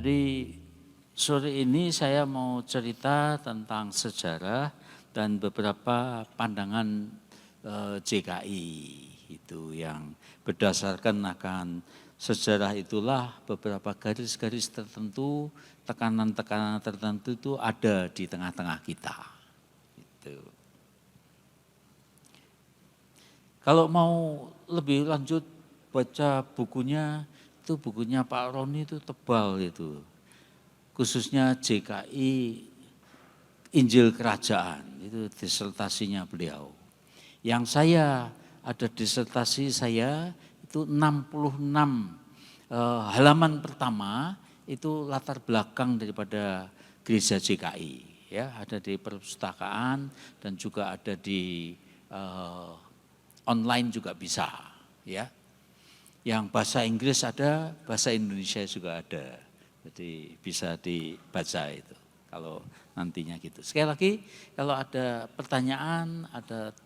Jadi sore ini saya mau cerita tentang sejarah dan beberapa pandangan JKI itu yang berdasarkan akan sejarah itulah beberapa garis-garis tertentu, tekanan-tekanan tertentu itu ada di tengah-tengah kita. Gitu. Kalau mau lebih lanjut baca bukunya, itu bukunya Pak Roni itu tebal itu. Khususnya JKI Injil Kerajaan, itu disertasinya beliau. Yang saya ada disertasi saya itu 66 halaman pertama itu latar belakang daripada gereja JKI. Ya, ada di perpustakaan dan juga ada di online juga bisa, ya. Yang bahasa Inggris ada, bahasa Indonesia juga ada. Jadi bisa dibaca itu kalau nantinya gitu. Sekali lagi kalau ada pertanyaan, ada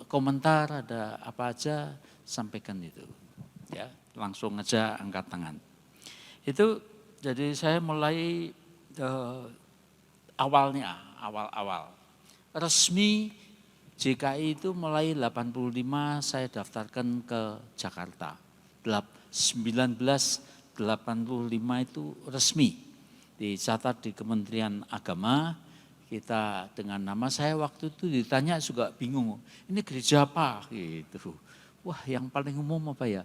komentar, ada apa aja sampaikan itu. Ya, langsung aja angkat tangan. Itu jadi saya mulai awal-awal. Resmi JKI itu mulai 85 saya daftarkan ke Jakarta. 1985 itu resmi dicatat di Kementerian Agama. Kita dengan nama saya waktu itu ditanya juga bingung. Ini gereja apa gitu. Wah, yang paling umum apa ya?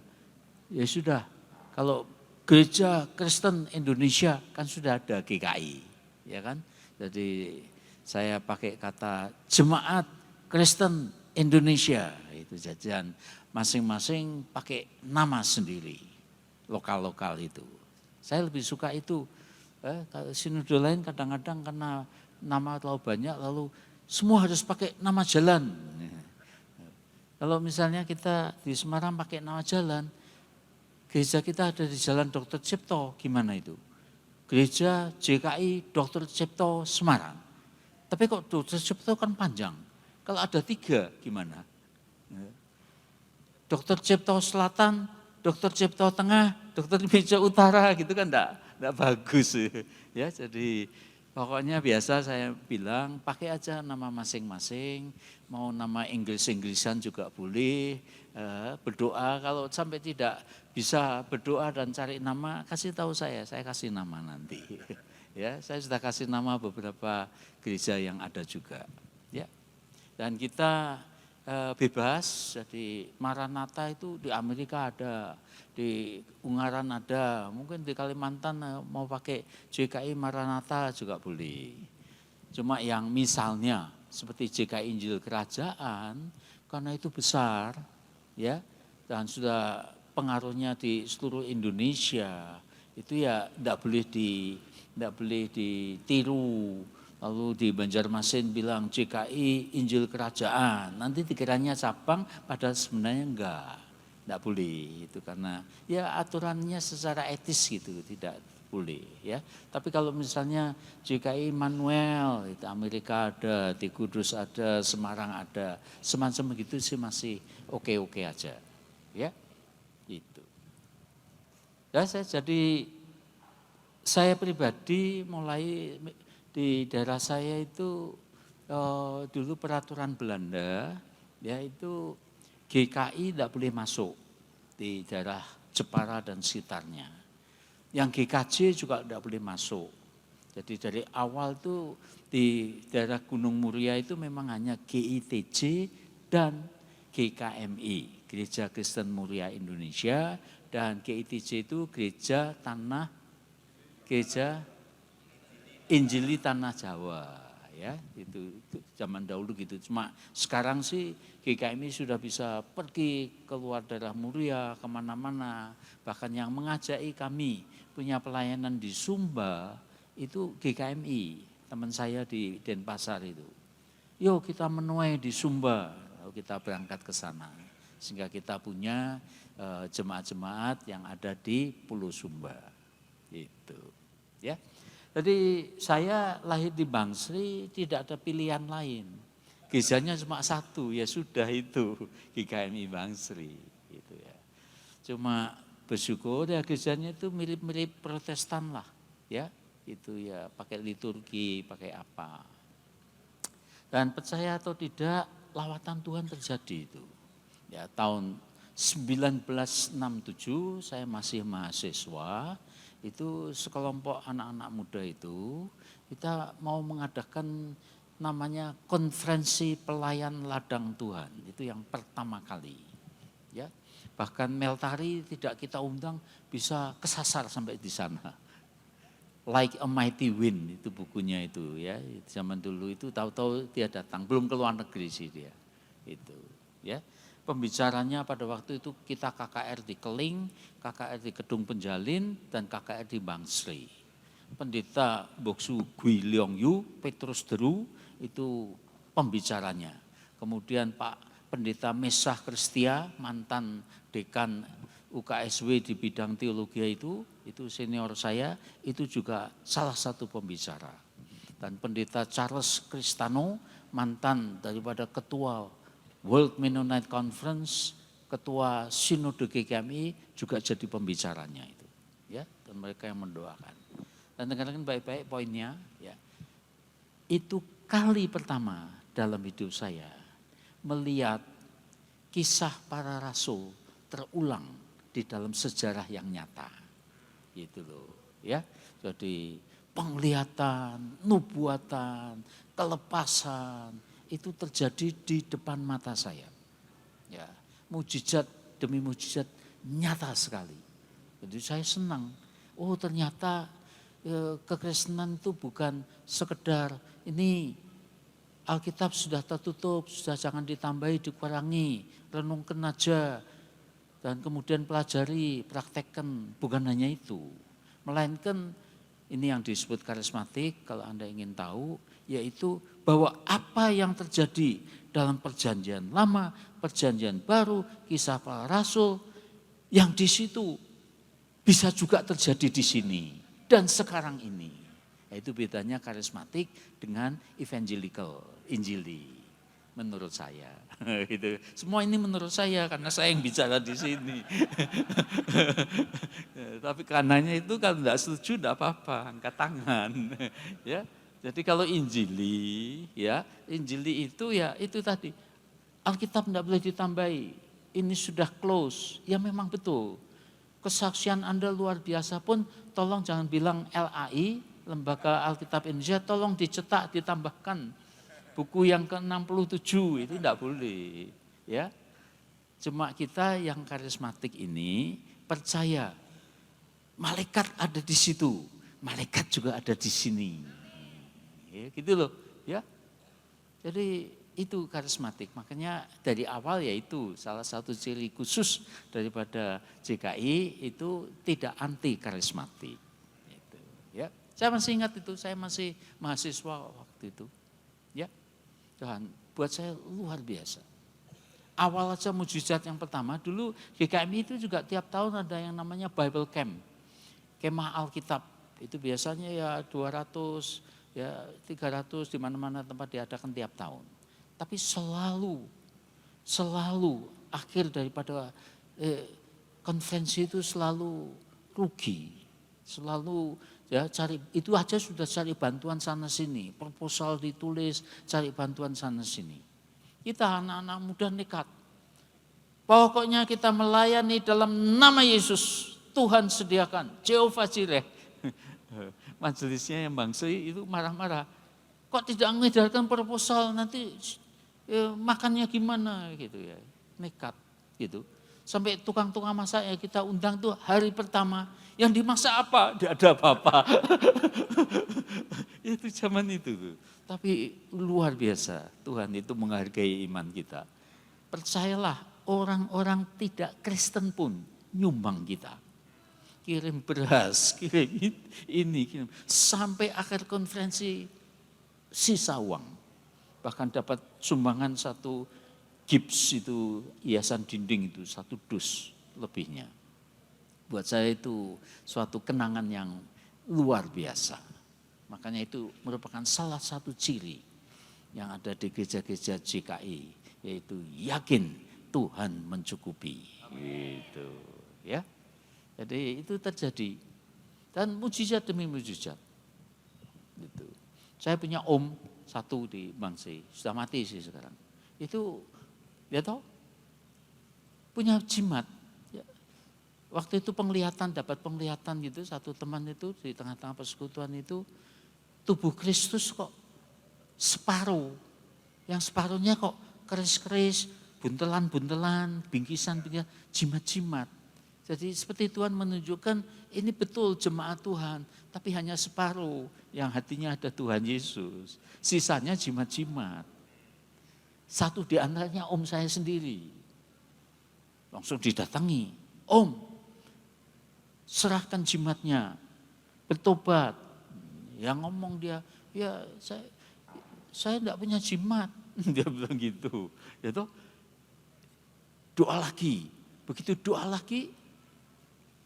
Ya sudah, kalau Gereja Kristen Indonesia kan sudah ada GKI, ya kan? Jadi saya pakai kata Jemaat Kristen Indonesia, itu jajan masing-masing pakai nama sendiri, lokal-lokal itu. Saya lebih suka itu. Kalau sinode lain kadang-kadang karena nama terlalu banyak lalu semua harus pakai nama jalan. Kalau misalnya kita di Semarang pakai nama jalan, gereja kita ada di Jalan Dr. Cipto, gimana itu? Gereja JKI Dr. Cipto Semarang. Tapi kok Dr. Cipto kan panjang. Kalau ada 3 gimana? Dr. Cipto Selatan, Dr. Cipto Tengah, Dr. Cipto Utara gitu kan enggak bagus. Ya, jadi pokoknya biasa saya bilang pakai aja nama masing-masing, mau nama Inggris-Inggrisan juga boleh, berdoa kalau sampai tidak bisa berdoa dan cari nama kasih tahu saya kasih nama nanti. Ya, saya sudah kasih nama beberapa gereja yang ada juga. Ya. Dan kita bebas, jadi Maranatha itu di Amerika ada, di Ungaran ada, mungkin di Kalimantan mau pakai JKI Maranatha juga boleh. Cuma yang misalnya seperti JKI Injil Kerajaan, karena itu besar, ya, dan sudah pengaruhnya di seluruh Indonesia, itu ya tidak boleh ditiru. Lalu di Banjarmasin bilang JKI Injil Kerajaan, nanti dikiranya cabang padahal sebenarnya enggak boleh itu karena ya aturannya secara etis gitu tidak boleh ya. Tapi kalau misalnya JKI Manuel itu Amerika ada, di Kudus ada, Semarang ada, semacam begitu sih masih oke-oke aja ya itu. Ya saya pribadi mulai di daerah saya itu dulu peraturan Belanda, yaitu GKI tidak boleh masuk di daerah Jepara dan sekitarnya. Yang GKJ juga tidak boleh masuk. Jadi dari awal itu di daerah Gunung Muria itu memang hanya GITJ dan GKMI, Gereja Kristen Muria Indonesia, dan GITJ itu Gereja Injili Tanah Jawa, ya itu zaman dahulu gitu. Cuma sekarang sih GKMI sudah bisa pergi keluar daerah Muria kemana-mana. Bahkan yang mengajaki kami punya pelayanan di Sumba itu GKMI, teman saya di Denpasar itu. Yuk kita menuai di Sumba, lalu kita berangkat ke sana. Sehingga kita punya jemaat-jemaat yang ada di Pulau Sumba, itu, ya. Jadi saya lahir di Bangsri tidak ada pilihan lain. Gerejanya cuma satu, ya sudah itu GKMI Bangsri gitu ya. Cuma bersyukur ya gerejanya itu mirip-mirip Protestan lah, ya itu ya pakai liturgi, pakai apa. Dan percaya atau tidak, lawatan Tuhan terjadi itu. Ya tahun 1967 saya masih mahasiswa, itu sekelompok anak-anak muda itu kita mau mengadakan namanya konferensi pelayan ladang Tuhan, itu yang pertama kali. Ya, bahkan Meltari tidak kita undang bisa kesasar sampai di sana. Like a Mighty Wind itu bukunya itu ya, zaman dulu itu tahu-tahu dia datang, belum ke luar negeri sih dia. Itu ya. Pembicaranya pada waktu itu kita KKR di Keling, KKR di Kedung Penjalin, dan KKR di Bangsri. Pendeta Boksu Gui Leong Yu, Petrus Deru itu pembicaranya. Kemudian Pak Pendeta Mesah Kristia, mantan dekan UKSW di bidang teologi itu senior saya, itu juga salah satu pembicara. Dan Pendeta Charles Kristano, mantan daripada ketua World Mennonite Conference, ketua Sinode GKMI juga jadi pembicaranya itu. Ya, dan mereka yang mendoakan. Dan dengarkan baik-baik poinnya, ya. Itu kali pertama dalam hidup saya melihat kisah para rasul terulang di dalam sejarah yang nyata. Gitu loh, ya. Jadi penglihatan, nubuatan, kelepasan itu terjadi di depan mata saya. Ya, mujizat demi mujizat nyata sekali. Jadi saya senang. Oh, ternyata kekristenan itu bukan sekedar ini Alkitab sudah tertutup, sudah jangan ditambahi, dikurangi, renungkan aja. Dan kemudian pelajari, praktekkan, bukan hanya itu. Melainkan ini yang disebut karismatik, kalau Anda ingin tahu, yaitu bahwa apa yang terjadi dalam perjanjian lama, perjanjian baru, kisah para rasul, yang di situ bisa juga terjadi di sini dan sekarang ini. Itu bedanya karismatik dengan evangelical, injili. Menurut saya, gitu. Semua ini menurut saya karena saya yang bicara di sini. Tapi karenanya itu kalau tidak setuju tidak apa-apa, angkat tangan. Ya, jadi kalau injili, ya injili itu ya itu tadi Alkitab tidak boleh ditambahi. Ini sudah close, ya memang betul. Kesaksian Anda luar biasa pun, tolong jangan bilang LAI, Lembaga Alkitab Indonesia, tolong dicetak, ditambahkan. Buku yang ke-67 itu tidak boleh, ya. Cuma kita yang karismatik ini percaya malaikat ada di situ, malaikat juga ada di sini, ya, gitu loh, ya. Jadi itu karismatik, makanya dari awal yaitu salah satu ciri khusus daripada JKI itu tidak anti karismatik. Gitu, ya. Saya masih ingat itu, saya masih mahasiswa waktu itu, ya. Tuhan, buat saya luar biasa. Awal aja mujizat yang pertama, dulu GKMI itu juga tiap tahun ada yang namanya Bible Camp. Kemah Alkitab, itu biasanya ya 200, ya 300 di mana-mana tempat diadakan tiap tahun. Tapi selalu akhir daripada konferensi itu selalu rugi. Selalu ya cari itu aja sudah cari bantuan sana sini, proposal ditulis, cari bantuan sana sini. Kita anak-anak muda nekat. Pokoknya kita melayani dalam nama Yesus. Tuhan sediakan, Jehovah Jireh. Majelisnya yang Bangsri itu marah-marah. Kok tidak mengedarkan proposal, nanti makannya gimana gitu ya. Nekat gitu. Sampai tukang-tukang masak ya kita undang tuh hari pertama. Yang dimasak apa? Tidak ada apa-apa. Itu zaman itu tuh. Tapi luar biasa, Tuhan itu menghargai iman kita. Percayalah, orang-orang tidak Kristen pun nyumbang kita. Kirim beras, kirim ini, kirim. Sampai akhir konferensi sisa uang. Bahkan dapat sumbangan satu gips itu, hiasan dinding itu, 1 dus lebihnya. Buat saya itu suatu kenangan yang luar biasa. Makanya itu merupakan salah satu ciri yang ada di gereja-gereja JKI, yaitu yakin Tuhan mencukupi. Gitu, ya. Jadi itu terjadi. Dan mujizat demi mujizat. Gitu. Saya punya om satu di Bangsi, sudah mati sih sekarang. Itu, ya toh, punya jimat. Ya. Waktu itu dapat penglihatan gitu, satu teman itu di tengah-tengah persekutuan itu, tubuh Kristus kok separuh. Yang separuhnya kok keris-keris, buntelan-buntelan, bingkisan-bingkisan, jimat-jimat. Jadi seperti Tuhan menunjukkan ini betul jemaat Tuhan, tapi hanya separuh yang hatinya ada Tuhan Yesus. Sisanya jimat-jimat. Satu di antaranya om saya sendiri. Langsung didatangi, om serahkan jimatnya, bertobat. Yang ngomong dia, ya saya enggak punya jimat. Dia bilang gitu. Ya toh, doa lagi. Begitu doa lagi,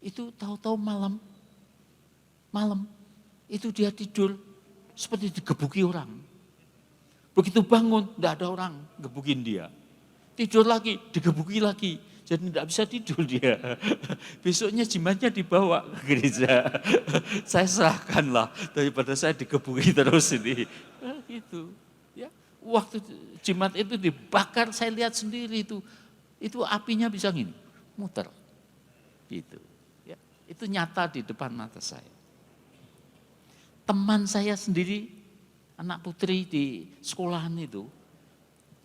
itu tahu-tahu malam itu dia tidur seperti digebuki orang. Begitu bangun, enggak ada orang gebukin dia. Tidur lagi, digebuki lagi. Jadi tidak bisa tidur dia. Besoknya jimatnya dibawa ke gereja. Saya serahkanlah daripada saya digebuki terus ini. Gitu. Ya, waktu jimat itu dibakar, saya lihat sendiri itu apinya bisa gini, muter. Gitu. Ya, itu nyata di depan mata saya. Teman saya sendiri, anak putri di sekolahan itu,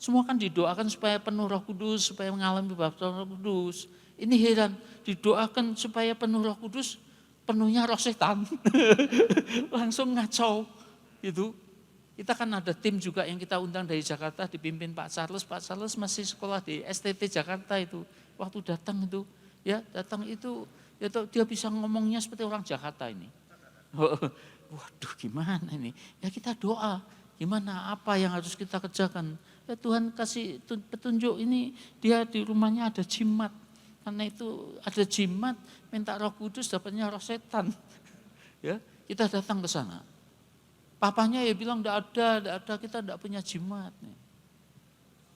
semua kan didoakan supaya penuh Roh Kudus, supaya mengalami baptisan Roh Kudus. Ini heran, didoakan supaya penuh Roh Kudus, penuhnya roh setan. Langsung ngacau. Gitu. Kita kan ada tim juga yang kita undang dari Jakarta, dipimpin Pak Charles. Pak Charles masih sekolah di STT Jakarta itu. Waktu datang itu, ya dia bisa ngomongnya seperti orang Jakarta ini. Waduh, gimana ini? Ya kita doa, gimana apa yang harus kita kerjakan? Ya Tuhan kasih petunjuk ini, dia di rumahnya ada jimat. Karena itu ada jimat, minta Roh Kudus dapatnya roh setan. Ya, kita datang ke sana. Papanya ya bilang enggak ada, kita enggak punya jimat.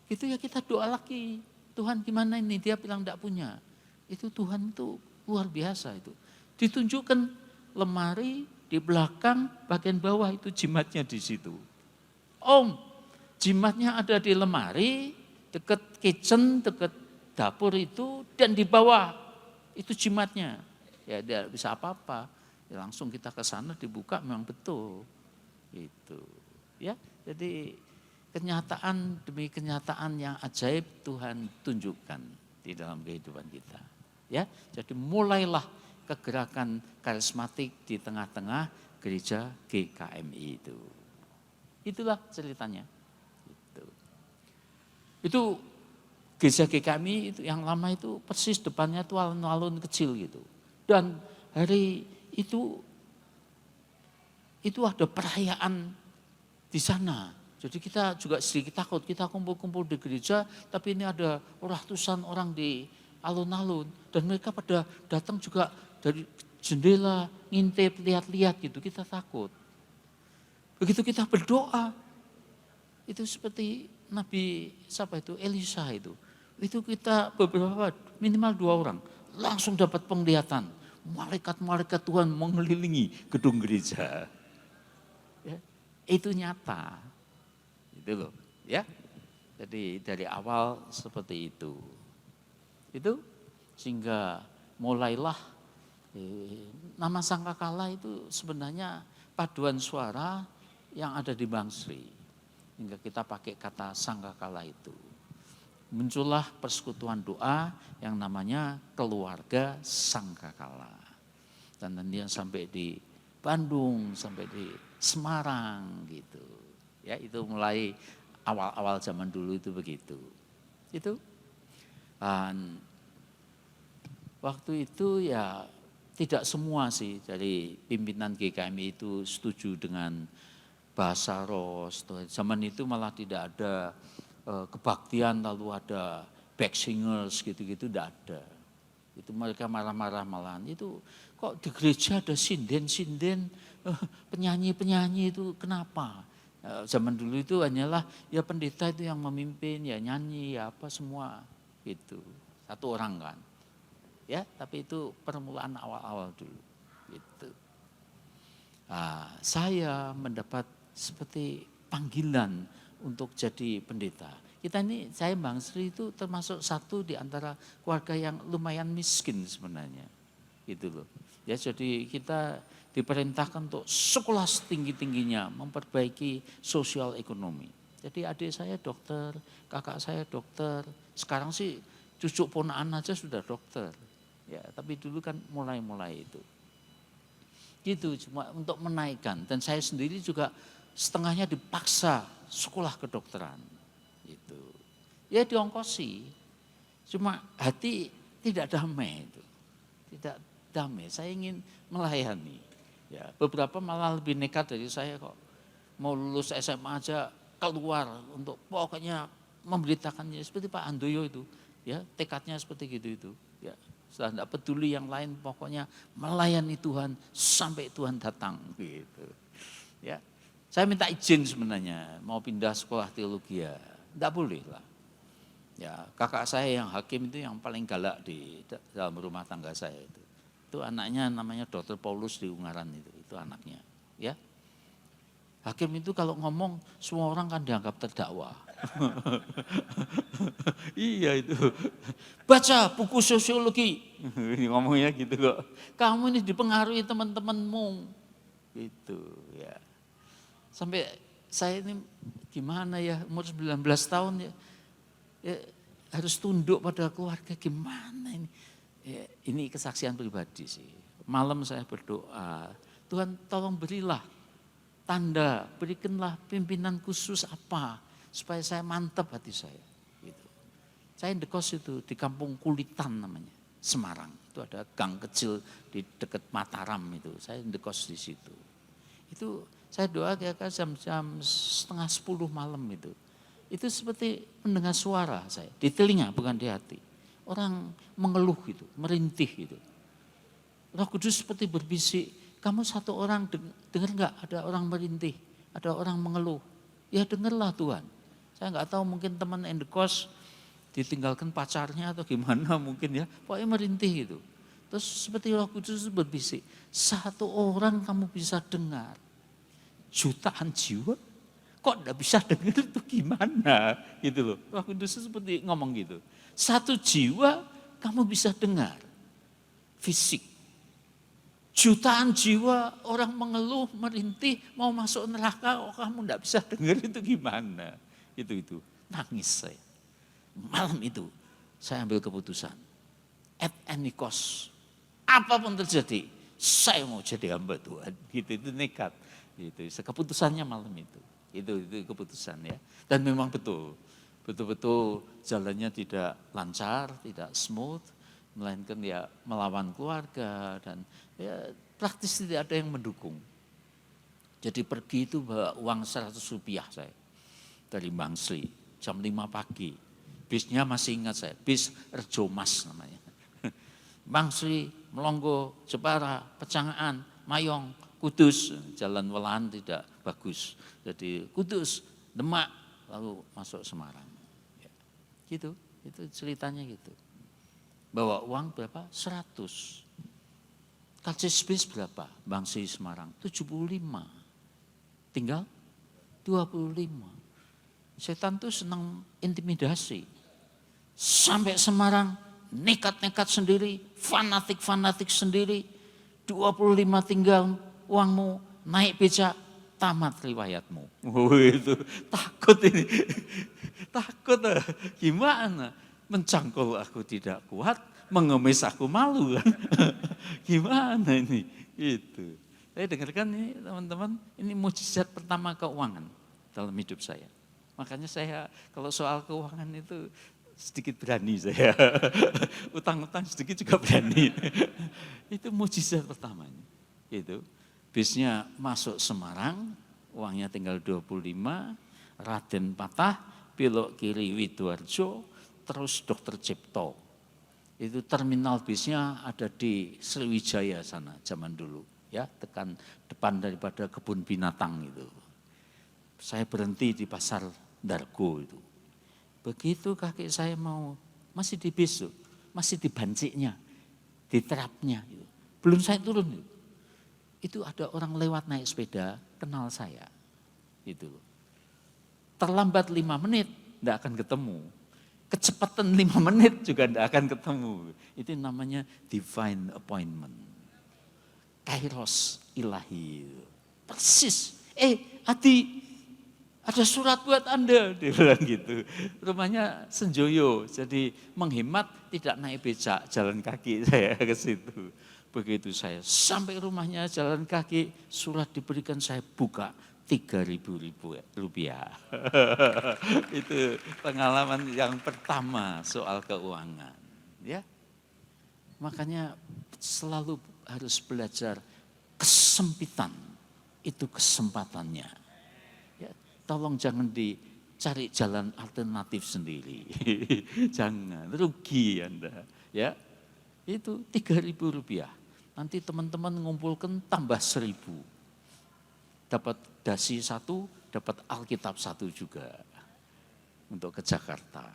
Itu ya kita doa lagi. Tuhan gimana ini? Dia bilang enggak punya. Itu Tuhan itu luar biasa itu. Ditunjukkan lemari di belakang bagian bawah itu jimatnya di situ. Om, jimatnya ada di lemari, dekat kitchen, dekat dapur itu, dan di bawah itu jimatnya. Ya tidak bisa apa-apa. Ya, langsung kita ke sana dibuka memang betul. Itu. Ya, jadi kenyataan demi kenyataan yang ajaib Tuhan tunjukkan di dalam kehidupan kita. Ya, jadi mulailah kegerakan karismatik di tengah-tengah gereja GKMI itu. Itulah ceritanya. Itu gereja GKMI itu yang lama itu persis depannya tuh alun-alun kecil gitu. Dan hari itu ada perayaan di sana. Jadi kita juga sedikit takut, kita kumpul-kumpul di gereja, tapi ini ada ratusan orang di alun-alun. Dan mereka pada datang juga dari jendela, ngintip, lihat-lihat gitu, kita takut. Begitu kita berdoa, itu seperti Nabi Elisa itu. Itu kita beberapa, minimal 2 orang, langsung dapat penglihatan. Malaikat-malaikat Tuhan mengelilingi gedung gereja. Ya, itu nyata. Itu loh, ya. Jadi dari awal seperti itu. Itu sehingga mulailah nama Sangkakala itu sebenarnya paduan suara yang ada di Bangsri. Hingga kita pakai kata Sangkakala itu. Muncullah persekutuan doa yang namanya Keluarga Sangkakala. Dan nanti sampai di Bandung, sampai di Semarang gitu. Ya, itu mulai awal-awal zaman dulu itu begitu. Itu. Dan waktu itu ya tidak semua sih dari pimpinan GKMI itu setuju dengan bahasa roh. Zaman itu malah tidak ada kebaktian lalu ada back singers gitu-gitu, tidak ada. Itu mereka marah-marah malahan. Itu kok di gereja ada sinden-sinden, penyanyi-penyanyi itu kenapa? Zaman dulu itu hanyalah ya pendeta itu yang memimpin, ya nyanyi, ya apa semua gitu. Satu orang kan. ya, tapi itu permulaan awal-awal dulu. Gitu. Nah, saya mendapat seperti panggilan untuk jadi pendeta. Kita ini, saya Bang Sri itu termasuk satu di antara keluarga yang lumayan miskin sebenarnya. Gitu loh. Ya, jadi kita diperintahkan untuk sekolah setinggi-tingginya, memperbaiki sosial ekonomi. Jadi adik saya dokter, kakak saya dokter, sekarang sih cucu ponaan aja sudah dokter. Ya, tapi dulu kan mulai-mulai itu. Gitu, cuma untuk menaikkan. Dan saya sendiri juga setengahnya dipaksa sekolah kedokteran. Gitu. Ya diongkosi, cuma hati tidak damai itu. Tidak damai, saya ingin melayani. Ya, beberapa malah lebih nekat dari saya kok. Mau lulus SMA aja keluar untuk pokoknya memberitakannya seperti Pak Handoyo itu. Ya, tekadnya seperti gitu itu. Ya, sudah tidak peduli yang lain, pokoknya melayani Tuhan sampai Tuhan datang gitu. Ya, saya minta izin sebenarnya mau pindah sekolah teologi ya, tidak boleh lah. Ya, kakak saya yang hakim itu yang paling galak di dalam rumah tangga saya itu. Itu anaknya namanya Dr. Paulus di Ungaran itu anaknya. Ya, hakim itu kalau ngomong semua orang kan dianggap terdakwa. Iya itu. Baca buku sosiologi. Ngomongnya gitu kok. Kamu ini dipengaruhi teman-temanmu. Gitu ya. Sampai saya ini gimana ya, umur 19 tahun ya, harus tunduk pada keluarga, gimana ini. Ya, ini kesaksian pribadi sih. Malam saya berdoa, Tuhan tolong berilah tanda, berikanlah pimpinan khusus apa supaya saya mantap hati saya. Gitu. Saya indekos itu di Kampung Kulitan namanya, Semarang. Itu ada gang kecil di dekat Mataram itu. Saya indekos di situ. Itu saya doa kira-kira jam-jam 9:30 malam itu. Itu seperti mendengar suara saya di telinga bukan di hati. Orang mengeluh gitu, merintih gitu. Roh Kudus seperti berbisik, kamu satu orang dengar enggak ada orang merintih, ada orang mengeluh. Ya dengarlah Tuhan. Saya enggak tahu mungkin teman endekos ditinggalkan pacarnya atau gimana mungkin ya. Pokoknya merintih gitu. Terus seperti Roh Kudus berbisik, satu orang kamu bisa dengar. Jutaan jiwa kok enggak bisa dengar itu gimana gitu loh. Roh Kudus seperti ngomong gitu. Satu jiwa kamu bisa dengar fisik. Jutaan jiwa orang mengeluh, merintih, mau masuk neraka, oh kamu enggak bisa dengar itu gimana. Itu nangis saya. Malam itu saya ambil keputusan. At any cost, apapun terjadi, saya mau jadi hamba Tuhan. Gitu, itu nekat. Gitu, keputusannya malam itu. Itu keputusan ya. Dan memang betul-betul jalannya tidak lancar, tidak smooth, melainkan ya melawan keluarga dan ya praktis tidak ada yang mendukung. Jadi pergi itu bawa uang 100 rupiah saya dari Bang Sri jam 5 pagi. Bisnya masih ingat saya, bis Rejo Mas namanya. Bang Sri, Melonggo, Jepara, Pecangaan, Mayong, Kudus, jalan Welaan tidak bagus. Jadi Kudus, Demak, lalu masuk Semarang. Ya, gitu, itu ceritanya gitu. Bawa uang berapa? 100. Karcis bis berapa? Bang Sri Semarang, 75. Tinggal 25. Setan tuh senang intimidasi. Sampai Semarang, nekat-nekat sendiri, fanatik-fanatik sendiri. 25 tinggal uangmu, naik becak, tamat riwayatmu. Itu takut ini. Takut gimana? Mencangkul aku tidak kuat, mengemis aku malu kan. Gimana ini? Itu. Saya dengarkan ini teman-teman, ini mujizat pertama keuangan dalam hidup saya. Makanya saya kalau soal keuangan itu sedikit berani saya. Utang-utang sedikit juga berani. Itu mujizat pertamanya. Itu. Bisnya masuk Semarang, uangnya tinggal 25, Raden Patah, belok kiri Widoarjo, terus Dr. Cipto. Itu terminal bisnya ada di Sriwijaya sana zaman dulu. Ya, tekan depan daripada kebun binatang itu. Saya berhenti di pasar Dargo itu. Begitu kakek saya mau, masih di bis, masih di banciknya. di trapnya. Belum saya turun. Itu ada orang lewat naik sepeda, kenal saya. Itu. Terlambat 5 menit, tidak akan ketemu. Kecepatan 5 menit juga tidak akan ketemu. Itu namanya divine appointment. Kairos ilahi. Persis. Adi, ada surat buat Anda, dia bilang gitu. Rumahnya Senjoyo, jadi menghemat tidak naik becak, jalan kaki saya ke situ. Begitu saya sampai rumahnya jalan kaki, surat diberikan saya buka, 3.000 rupiah. Itu pengalaman yang pertama soal keuangan. Ya, makanya selalu harus belajar kesempitan, itu kesempatannya. Tolong jangan dicari jalan alternatif sendiri. Jangan, rugi Anda. Ya, itu 3.000 rupiah. Nanti teman-teman ngumpulkan tambah 1.000. Dapat dasi 1, dapat Alkitab 1 juga. Untuk ke Jakarta.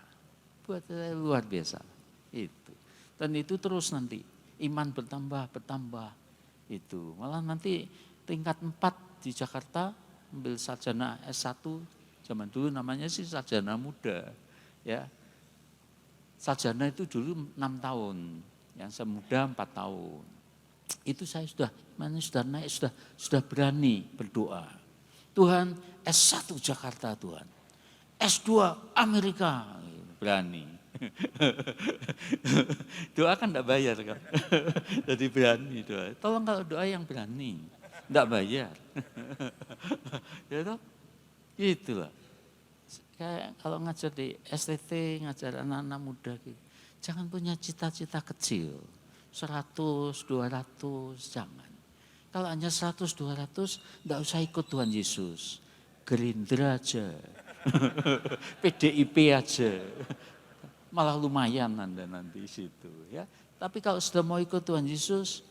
Buat saya luar biasa. Itu. Dan itu terus nanti. Iman bertambah. Itu. Malah nanti tingkat 4 di Jakarta, ambil sarjana S1, zaman dulu namanya sih sarjana muda. Ya. Sarjana itu dulu 6 tahun, yang semuda 4 tahun. Itu saya sudah naik, sudah berani berdoa. Tuhan, S1 Jakarta Tuhan, S2 Amerika, berani. Doa kan enggak bayar kan, jadi berani doa. Tolong kalau doa yang berani, enggak bayar. Ya toh? Itulah. Kayak kalau ngajar di STT, ngajar anak-anak muda gitu. Jangan punya cita-cita kecil. 100, 200, jangan. Kalau hanya 100, 200, enggak usah ikut Tuhan Yesus. Gerindra aja. PDIP aja. Malah lumayan Anda nanti di situ ya. Tapi kalau sudah mau ikut Tuhan Yesus,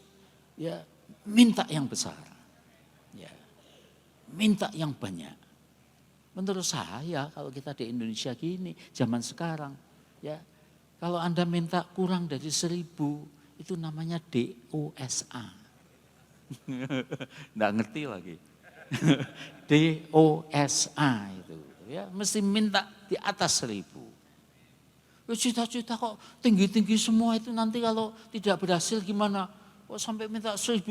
ya minta yang besar. Ya. Minta yang banyak. Menurut saya kalau kita di Indonesia gini, zaman sekarang, ya kalau Anda minta kurang dari 1.000, itu namanya DOSA. Nggak ngerti lagi. DOSA itu, ya mesti minta di atas 1.000. Cita-cita kok tinggi-tinggi semua itu nanti kalau tidak berhasil gimana? Kok sampai minta 1.500,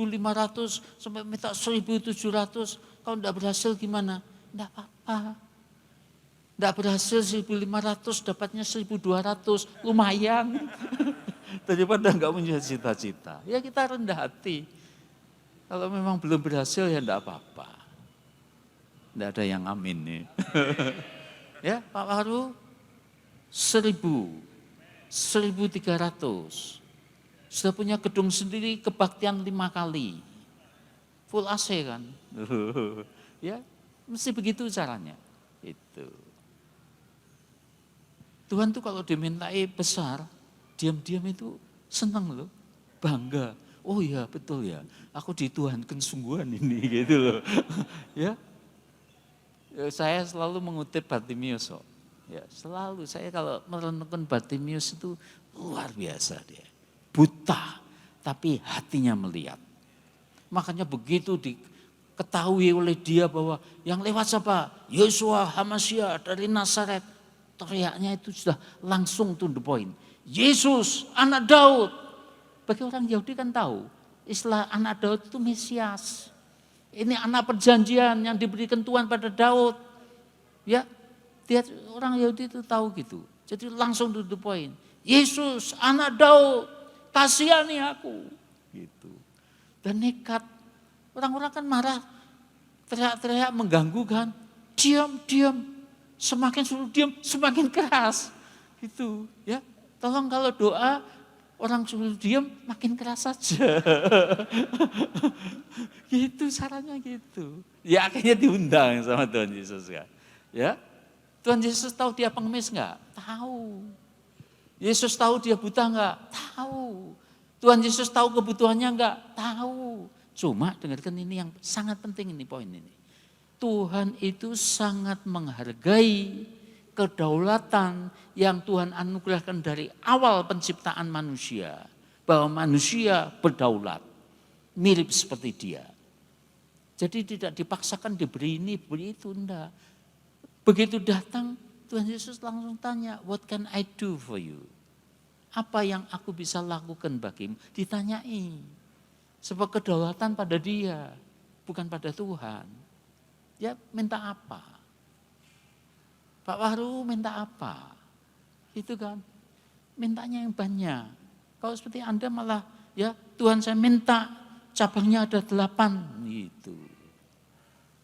sampai minta 1.700, kalau tidak berhasil gimana? Tidak apa-apa. Tidak berhasil 1.500, dapatnya 1.200, lumayan. Daripada enggak punya cita-cita. Ya kita rendah hati. Kalau memang belum berhasil ya enggak apa-apa. Enggak ada yang amin nih. Ya Pak Waru, 1.000, 1.300. Sudah punya gedung sendiri, kebaktian 5 kali. Full AC kan. Ya, mesti begitu caranya. Itu. Tuhan tuh kalau dimintai besar, diam-diam itu senang loh, bangga. Oh ya betul ya, aku dituhankan sungguhan ini gitu loh. Ya, saya selalu mengutip Bartimius. Ya, selalu saya kalau merenungkan Bartimius itu luar biasa dia. Buta, tapi hatinya melihat. Makanya begitu diketahui oleh dia bahwa yang lewat siapa? Yosua Hamasya dari Nazaret. Teriaknya itu sudah langsung to the point. Yesus, anak Daud. Bagi orang Yahudi kan tahu, istilah anak Daud itu Mesias. Ini anak perjanjian yang diberikan Tuhan pada Daud. Ya, dia orang Yahudi itu tahu gitu. Jadi langsung to the point. Yesus, anak Daud, kasihani aku. Gitu. Dan nekat. Orang-orang kan marah, teriak-teriak mengganggu kan. Diam, diam. Semakin suruh diam, semakin keras. Gitu, ya. Tolong kalau doa orang suruh diam makin keras saja. Gitu caranya gitu. Ya akhirnya diundang sama Tuhan Yesus kan. Ya. Tuhan Yesus tahu dia pengemis enggak? Tahu. Yesus tahu dia buta enggak? Tahu. Tuhan Yesus tahu kebutuhannya enggak? Tahu. Cuma dengarkan ini yang sangat penting ini poin ini. Tuhan itu sangat menghargai kedaulatan yang Tuhan anugerahkan dari awal penciptaan manusia. bahwa manusia berdaulat, mirip seperti dia. Jadi tidak dipaksakan diberi ini, beri itu, enggak. Begitu datang, Tuhan Yesus langsung tanya, what can I do for you? Apa yang aku bisa lakukan bagimu? Ditanyai. Sebab kedaulatan pada dia, bukan pada Tuhan. Ya minta apa? Pak Wahru minta apa? Itu kan, mintanya yang banyak. Kalau seperti Anda malah, ya Tuhan saya minta cabangnya ada 8 gitu.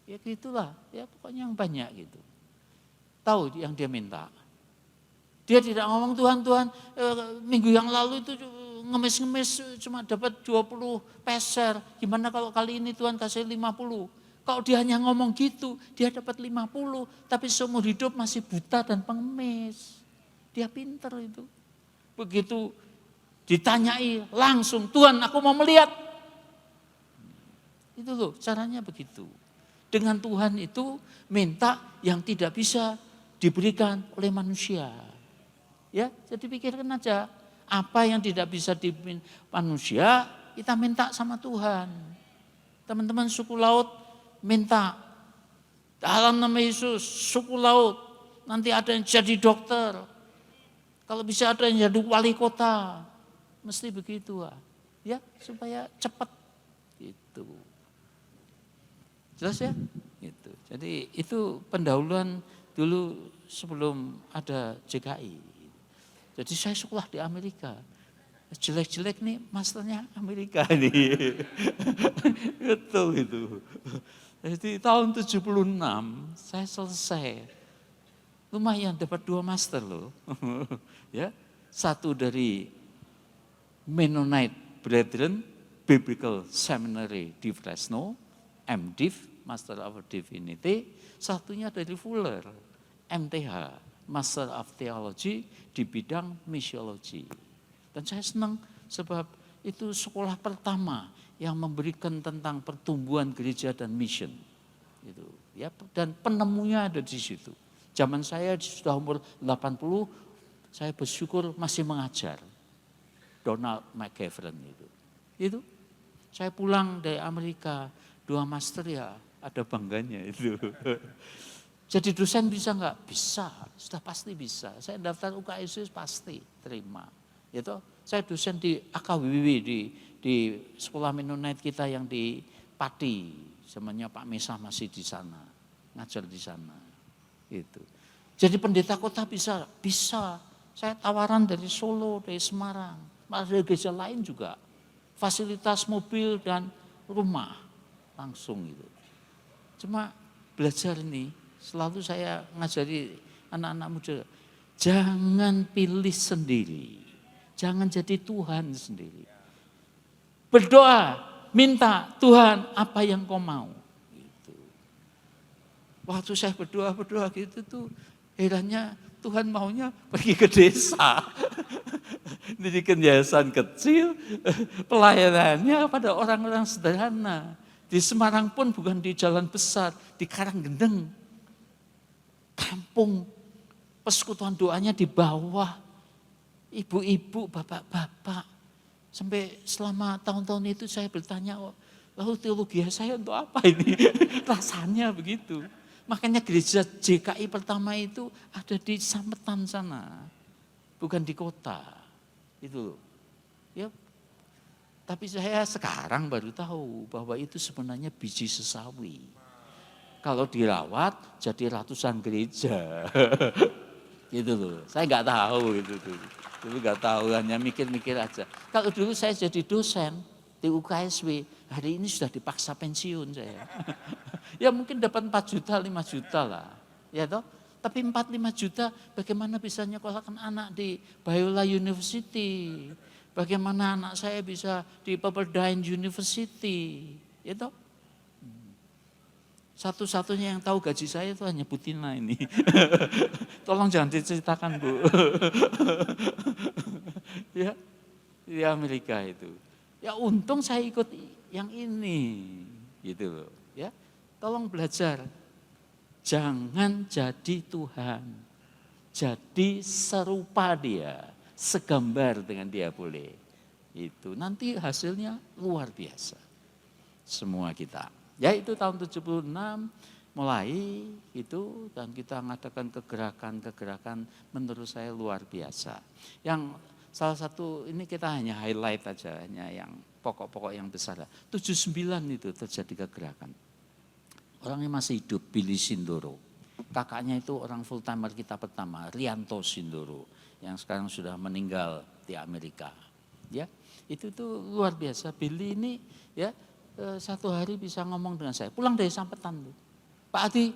Ya gitulah, ya pokoknya yang banyak gitu. Tahu yang dia minta. Dia tidak ngomong Tuhan, minggu yang lalu itu ngemis-ngemis cuma dapat 20 peser. Gimana kalau kali ini Tuhan kasih 50? Kalau dia hanya ngomong gitu, dia dapat 50. Tapi seumur hidup masih buta dan pengemis. Dia pinter itu. Begitu ditanyai langsung, Tuhan aku mau melihat. Itu loh caranya begitu. Dengan Tuhan itu minta yang tidak bisa diberikan oleh manusia. Ya, jadi pikirkan aja, apa yang tidak bisa diberikan manusia, kita minta sama Tuhan. Teman-teman suku laut minta, dalam nama Yesus, suku laut, nanti ada yang jadi dokter. Kalau bisa ada yang jadi wali kota, mesti begitu. Ya, supaya cepat gitu. Jelas ya? Gitu. Jadi itu pendahuluan dulu sebelum ada JKI. Jadi saya sekolah di Amerika. Jelek-jelek nih masternya Amerika nih. Betul itu. Jadi tahun 76 saya selesai. Lumayan dapat 2 master loh. Ya, satu dari Mennonite Brethren Biblical Seminary di Fresno, MDiv, Master of Divinity, satunya dari Fuller, MTH, Master of Theology di bidang misiologi. Dan saya senang sebab itu sekolah pertama yang memberikan tentang pertumbuhan gereja dan mission. Gitu, ya, dan penemunya ada di situ. Zaman saya sudah umur 80, saya bersyukur masih mengajar. Donald McGavran itu. Itu saya pulang dari Amerika, 2 master ya, ada bangganya itu. Jadi dosen bisa enggak? Bisa, sudah pasti bisa. Saya daftar UKSW pasti terima. Itu saya dosen di AKWW di sekolah Mennonite kita yang di Pati. Zamannya Pak Mesah masih di sana, ngajar di sana. Itu. Jadi pendeta kota bisa. Saya tawaran dari Solo, dari Semarang, malah dari gereja lain juga. Fasilitas mobil dan rumah langsung itu. Cuma belajar ini selalu saya ngajari anak-anak muda, jangan pilih sendiri, jangan jadi Tuhan sendiri. Berdoa, minta Tuhan apa yang kau mau. Gitu. Waktu saya berdoa gitu tuh, herannya Tuhan maunya pergi ke desa. Dirikan yayasan kecil, pelayanannya pada orang-orang sederhana. Di Semarang pun bukan di jalan besar, di Karanggendeng. Kampung, persekutuan doanya di bawah, ibu-ibu, bapak-bapak. Sampai selama tahun-tahun itu saya bertanya, lalu teologi saya untuk apa ini? Rasanya begitu. Makanya gereja JKI pertama itu ada di Sametan sana, bukan di kota. Itu ya. Tapi saya sekarang baru tahu bahwa itu sebenarnya biji sesawi. Kalau dirawat jadi ratusan gereja. Gitu loh. Saya nggak tahu gitu tuh. Dulu nggak tahu, hanya mikir-mikir aja. Kalau dulu saya jadi dosen di UKSW, hari ini sudah dipaksa pensiun saya. Ya mungkin dapat 4 juta, 5 juta lah. Ya toh? Tapi 4-5 juta bagaimana bisa nyekolahkan anak di Biola University? Bagaimana anak saya bisa di Pepperdine University? Ya toh? Satu-satunya yang tahu gaji saya itu hanya Bu Tina ini. Tolong jangan diceritakan Bu. Ya, di Amerika itu. Ya untung saya ikut yang ini, gitu loh. Ya, tolong belajar. Jangan jadi Tuhan. Jadi serupa dia, segambar dengan dia boleh. Itu nanti hasilnya luar biasa. Semua kita. Ya itu tahun 76 mulai itu dan kita mengadakan kegerakan-kegerakan menurut saya luar biasa. Yang salah satu ini kita hanya highlight aja, hanya yang pokok-pokok yang besar. 79 itu terjadi kegerakan. Orangnya masih hidup, Billy Sindoro. Kakaknya itu orang full timer kita pertama, Rianto Sindoro, yang sekarang sudah meninggal di Amerika. Ya, itu tuh luar biasa. Billy ini ya satu hari bisa ngomong dengan saya, pulang dari Sampetan tuh. Pak Adi,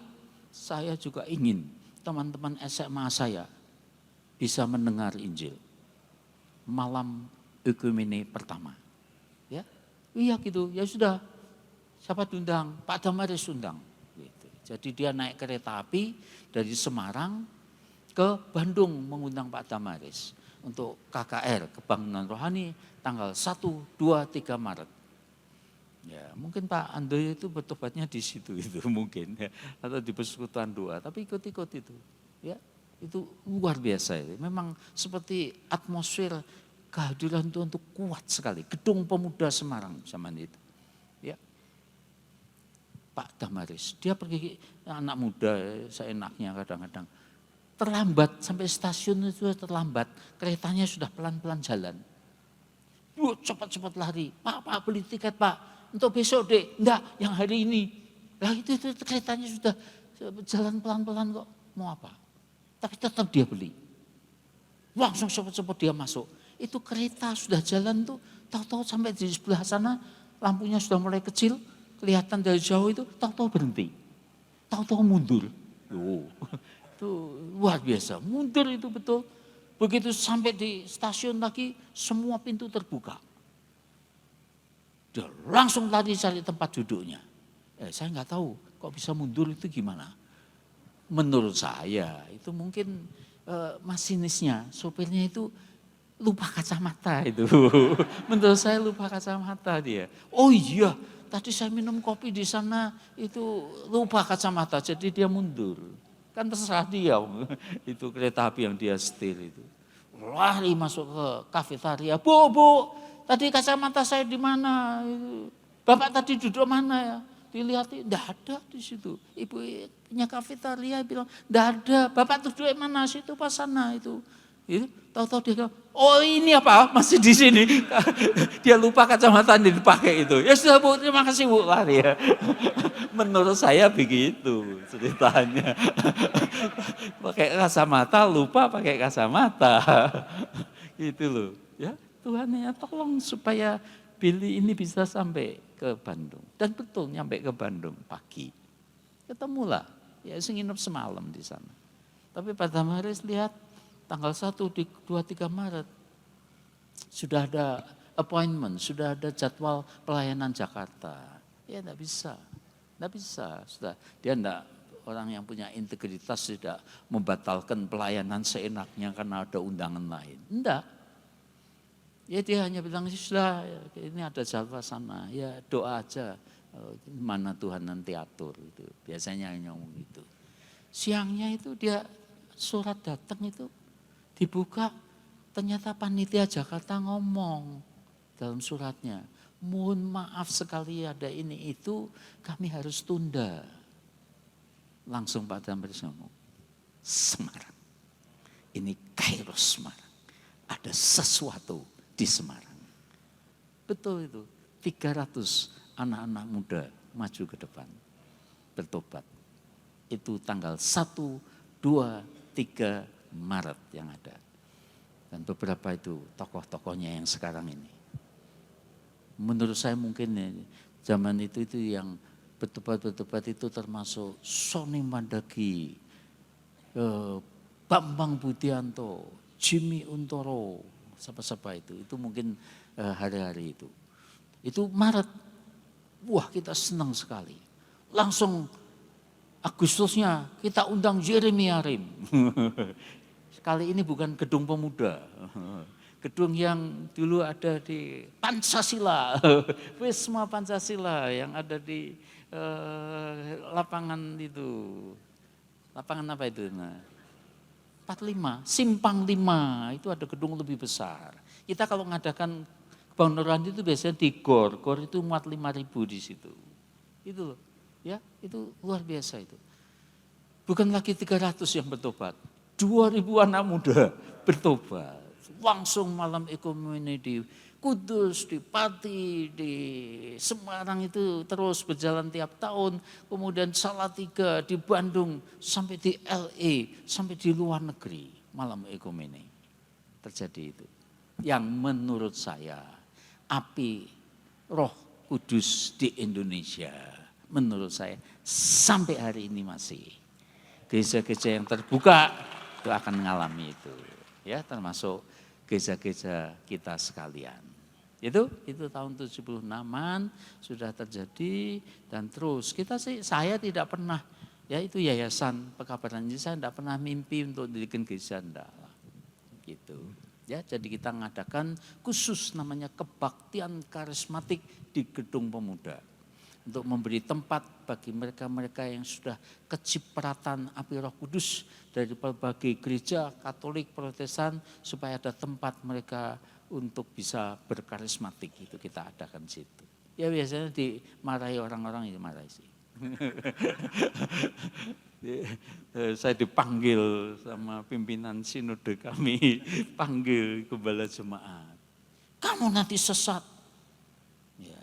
saya juga ingin teman-teman SMA saya bisa mendengar Injil. Malam ekumene pertama. Ya, iya gitu, ya sudah. Siapa diundang? Pak Damaris undang. Gitu. Jadi dia naik kereta api dari Semarang ke Bandung mengundang Pak Damaris untuk KKR, Kebangkitan Rohani, tanggal 1, 2, 3 Maret. Ya, mungkin Pak Andoyo itu bertobatnya di situ itu mungkin ya, atau di Persekutuan Doa, tapi ikut-ikut itu. Ya, itu luar biasa itu. Memang seperti atmosfer kehadiran Tuhan itu kuat sekali. Gedung Pemuda Semarang zaman itu. Ya. Pak Damaris, dia pergi anak muda seenaknya kadang-kadang. Terlambat sampai stasiun itu terlambat, keretanya sudah pelan-pelan jalan. Cepat-cepat lari, Pak beli tiket Pak. Untuk besok dek, enggak yang hari ini. Lah itu keretanya sudah jalan pelan-pelan kok, mau apa? Tapi tetap dia beli. Langsung cepat-cepat dia masuk. Itu kereta sudah jalan tuh, tahu-tahu sampai di sebelah sana, lampunya sudah mulai kecil, kelihatan dari jauh itu, tahu-tahu berhenti. Tahu-tahu mundur. Oh, itu luar biasa, mundur itu betul. Begitu sampai di stasiun lagi, semua pintu terbuka. Dia langsung lari cari tempat duduknya. Saya nggak tahu kok bisa mundur itu gimana. Menurut saya itu mungkin masinisnya, sopirnya itu lupa kacamata itu. Menurut saya lupa kacamata dia. Oh iya, tadi saya minum kopi di sana itu lupa kacamata, jadi dia mundur. Kan terserah dia, itu kereta api yang dia setir itu. Lari masuk ke kafetaria, Bu, tadi kacamata saya di mana? Bapak tadi duduk mana ya? Dilihat, enggak ada di situ. Ibu punya kafetaria bilang, enggak ada. Bapak duduk di mana? Situ pas sana itu. Tahu-tahu dia bilang, oh ini apa? Masih di sini. Dia lupa kacamata yang dipakai itu. Ya sudah Bu, terima kasih Bu, lari ya. Menurut saya begitu ceritanya. Pakai kacamata, lupa pakai kacamata. Gitu loh. Ya, Tuhan ya tolong supaya Billy ini bisa sampai ke Bandung. Dan betul nyampe ke Bandung pagi. Ketemulah, ya nginep semalam di sana. Tapi pada Maris lihat tanggal 1, 2, 3 Maret sudah ada appointment, sudah ada jadwal pelayanan Jakarta. Ya enggak bisa. Enggak bisa. Sudah dia enggak, orang yang punya integritas tidak membatalkan pelayanan seenaknya karena ada undangan lain. Enggak. Ya dia hanya bilang, sudah ini ada jadwal sana, ya doa aja, mana Tuhan nanti atur. Itu. Biasanya ngomong gitu. Siangnya itu dia surat datang itu dibuka, ternyata panitia Jakarta ngomong dalam suratnya, mohon maaf sekali ada ini itu, kami harus tunda. Langsung Pak Damaris ngomong, Semarang, ini Kairos Semarang, ada sesuatu di Semarang. Betul itu, 300 anak-anak muda maju ke depan, bertobat. Itu tanggal 1, 2, 3 Maret yang ada. Dan beberapa itu tokoh-tokohnya yang sekarang ini. Menurut saya mungkin zaman itu yang bertobat itu termasuk Sony Mandagi, Bambang Budianto, Jimmy Untoro, siapa-siapa itu mungkin hari-hari itu. Itu Maret, wah kita senang sekali. Langsung Agustusnya kita undang Jeremy Arim. Kali ini bukan gedung pemuda, gedung yang dulu ada di Pancasila, Wisma Pancasila yang ada di lapangan itu, lapangan apa itu? Nah, 45, Simpang 5, itu ada gedung lebih besar. Kita kalau mengadakan Kebun rohani itu biasanya di gor itu muat 5.000 di situ. Itu loh, ya itu luar biasa itu. Bukan lagi 300 yang bertobat, 2.000 anak muda bertobat. Langsung malam ekumene di Kudus, di Pati, di Semarang itu terus berjalan tiap tahun. Kemudian Salatiga di Bandung, sampai di LA, sampai di luar negeri. Malam ekumene terjadi itu. Yang menurut saya api Roh Kudus di Indonesia, menurut saya sampai hari ini masih gereja-gereja yang terbuka itu akan mengalami itu, ya, termasuk gereja-gereja kita sekalian. Itu tahun 76-an sudah terjadi dan terus saya tidak pernah, ya itu yayasan pekabaran Injil, saya tidak pernah mimpi untuk dirikan gereja, enggak lah, gitu. Ya, jadi kita mengadakan khusus namanya kebaktian karismatik di Gedung Pemuda. Untuk memberi tempat bagi mereka-mereka yang sudah kecipratan api Roh Kudus dari berbagai gereja Katolik, Protestan, supaya ada tempat mereka untuk bisa berkarismatik, itu kita adakan di situ. Ya biasanya dimarahi orang-orang, itu marahi sih. Saya dipanggil sama pimpinan sinode kami, panggil gembala jemaat. Kamu nanti sesat. Ya,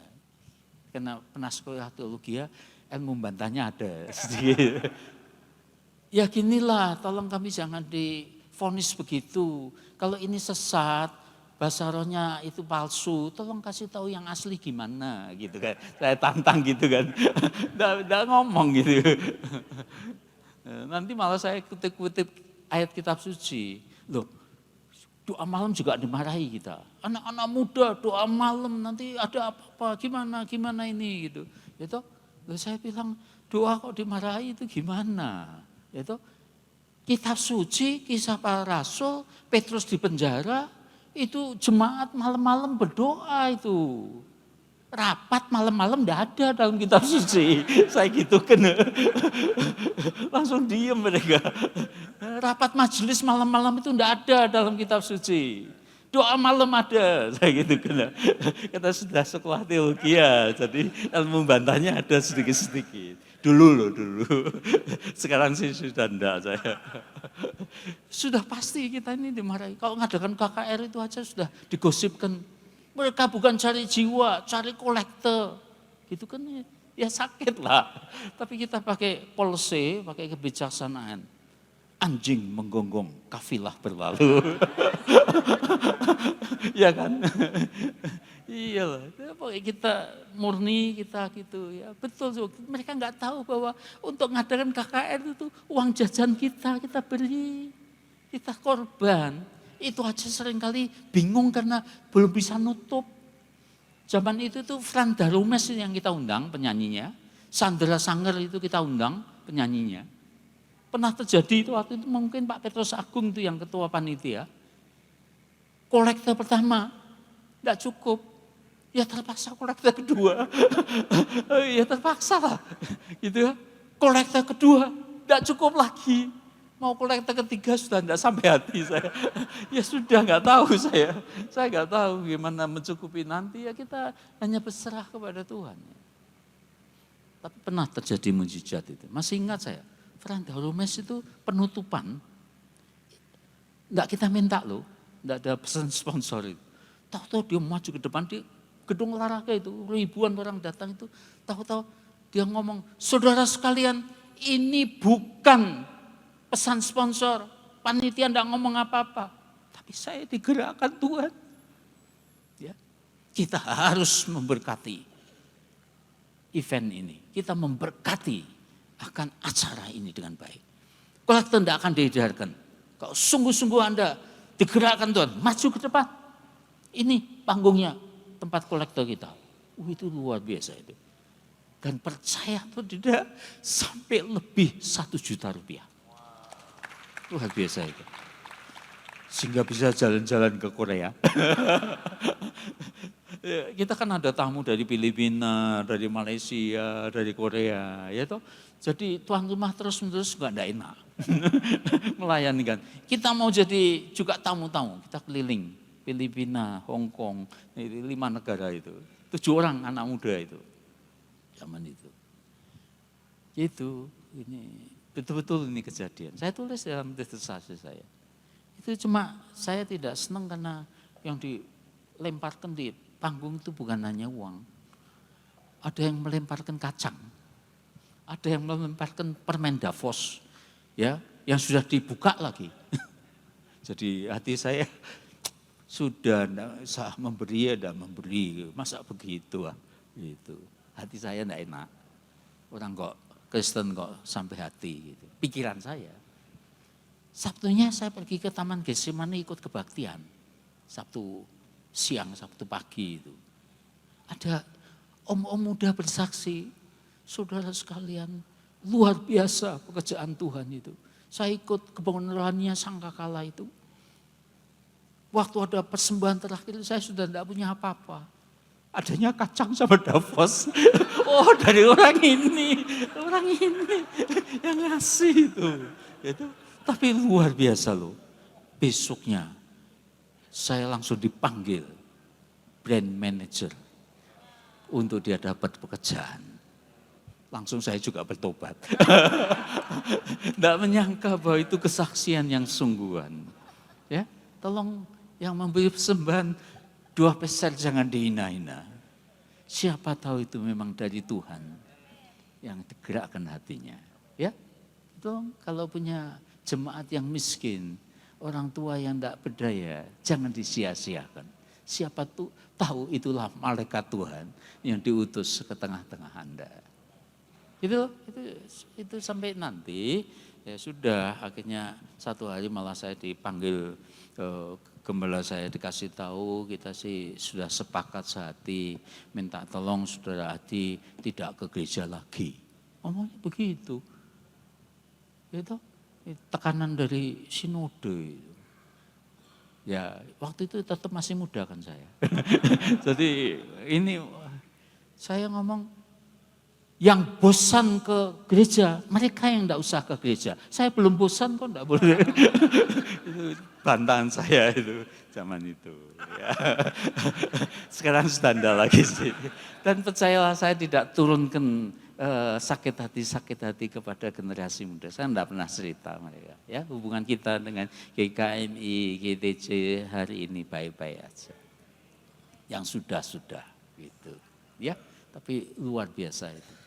karena penasehat teologi, ilmu membantahnya ada sedikit. Ya ginilah, tolong kami jangan divonis begitu. Kalau ini sesat, bahasa rohnya itu palsu, tolong kasih tahu yang asli gimana gitu kan. Saya tantang gitu kan. Nggak ngomong gitu. Nanti malah saya kutip-kutip ayat kitab suci. Loh, doa malam juga dimarahi kita. Anak-anak muda doa malam nanti ada apa-apa, gimana ini gitu. Itu loh, saya bilang doa kok dimarahi itu gimana? Itu kitab suci, kisah para rasul, Petrus di penjara, itu jemaat malam-malam berdoa itu. Rapat malam-malam enggak ada dalam kitab suci. Saya gitu kan. Langsung diem mereka. Rapat majelis malam-malam itu enggak ada dalam kitab suci. Doa malam ada, saya gitu kan. Kita sudah sekolah teologi ya, jadi ilmu bantahnya ada sedikit-sedikit. Dulu. Sekarang sih sudah enggak saya. Sudah pasti kita ini dimarahi. Kalau ngadakan KKR itu aja sudah digosipkan. Mereka bukan cari jiwa, cari kolektor. Gitu kan ya sakit lah. Tapi kita pakai policy, pakai kebijaksanaan. Anjing menggonggong, kafilah berlalu. Ya kan? Iyalah, kita murni, kita gitu ya. Betul, mereka nggak tahu bahwa untuk ngadakan KKR itu uang jajan kita beri. Kita korban. Itu aja seringkali bingung karena belum bisa nutup. Zaman itu tuh Fran Darumes yang kita undang penyanyinya. Sandra Sanger itu kita undang penyanyinya. Pernah terjadi itu waktu itu mungkin Pak Petrus Agung itu yang ketua panitia. Kolektor pertama enggak cukup. Ya terpaksa kolektor kedua. Ya terpaksa lah. Gitu ya. Kolektor kedua enggak cukup lagi. Mau kolektor ketiga sudah enggak sampai hati saya. Ya sudah enggak tahu saya. Saya enggak tahu gimana mencukupi nanti, ya kita hanya berserah kepada Tuhan. Tapi pernah terjadi mujizat itu. Masih ingat saya, Fran Darumes itu penutupan. Enggak kita minta loh, enggak ada pesan sponsor itu. Tahu-tahu dia maju ke depan di gedung olahraga itu, ribuan orang datang itu, tahu-tahu dia ngomong, saudara sekalian, ini bukan pesan sponsor, panitia enggak ngomong apa-apa, tapi saya digerakkan Tuhan. Ya, kita harus memberkati event ini, kita memberkati akan acara ini dengan baik. Kolektor enggak akan dihindarkan. Kalau sungguh-sungguh Anda digerakkan Tuhan, maju ke depan. Ini panggungnya, tempat kolektor kita. Itu luar biasa itu. Dan percaya atau tidak, sampai lebih 1 juta rupiah. Luar biasa itu. Sehingga bisa jalan-jalan ke Korea. Kita kan ada tamu dari Filipina, dari Malaysia, dari Korea, ya toh. Jadi tuan rumah terus-menerus enggak enak. Melayani kan. Kita mau jadi juga tamu-tamu, kita keliling Filipina, Hong Kong, 5 negara itu. 7 orang anak muda itu, zaman itu. Itu, ini betul-betul ini kejadian. Saya tulis dalam disertasi saya. Itu cuma saya tidak senang karena yang dilemparkan di panggung itu bukan hanya uang. Ada yang melemparkan kacang, ada yang melemparkan permen Davos, ya, yang sudah dibuka lagi. Jadi hati saya sudah enggak usah memberi, ada memberi, masa begitu gitu. Hati saya enggak enak. Orang kok Kristen kok sampai hati gitu. Pikiran saya. Sabtunya saya pergi ke Taman Getsemani ikut kebaktian. Sabtu siang, Sabtu pagi itu. Ada om-om muda bersaksi, saudara sekalian, luar biasa pekerjaan Tuhan itu. Saya ikut kebenarannya sangkakala itu. Waktu ada persembahan terakhir saya sudah tidak punya apa-apa. Adanya kacang sama Davos. Oh, dari orang ini yang ngasih itu. Tapi luar biasa loh. Besoknya saya langsung dipanggil brand manager untuk dia dapat pekerjaan. Langsung saya juga bertobat. Tidak menyangka bahwa itu kesaksian yang sungguhan. Ya, tolong yang memberi persembahan 2 peser jangan dihina-hina. Siapa tahu itu memang dari Tuhan yang digerakkan hatinya. Ya, tolong kalau punya jemaat yang miskin, orang tua yang tidak berdaya, jangan disia-siakan. Siapa tuh tahu itulah malaikat Tuhan yang diutus ke tengah-tengah Anda. Itu sampai nanti ya sudah, akhirnya satu hari malah saya dipanggil gembala, saya dikasih tahu kita sih sudah sepakat sehati minta tolong saudara Adi tidak ke gereja lagi. Ngomongnya begitu. Itu tekanan dari sinode. Ya waktu itu tetap masih muda kan saya. Jadi ini saya ngomong yang bosan ke gereja, mereka yang enggak usah ke gereja. Saya belum bosan kok enggak boleh. Itu bantahan saya itu zaman itu. Ya. Sekarang sudah enggak lagi sih. Dan percayalah saya tidak turunkan sakit hati kepada generasi muda. Saya enggak pernah cerita mereka. Ya, hubungan kita dengan GKMI, GTJ hari ini baik-baik aja. Yang sudah-sudah gitu. Ya, tapi luar biasa itu.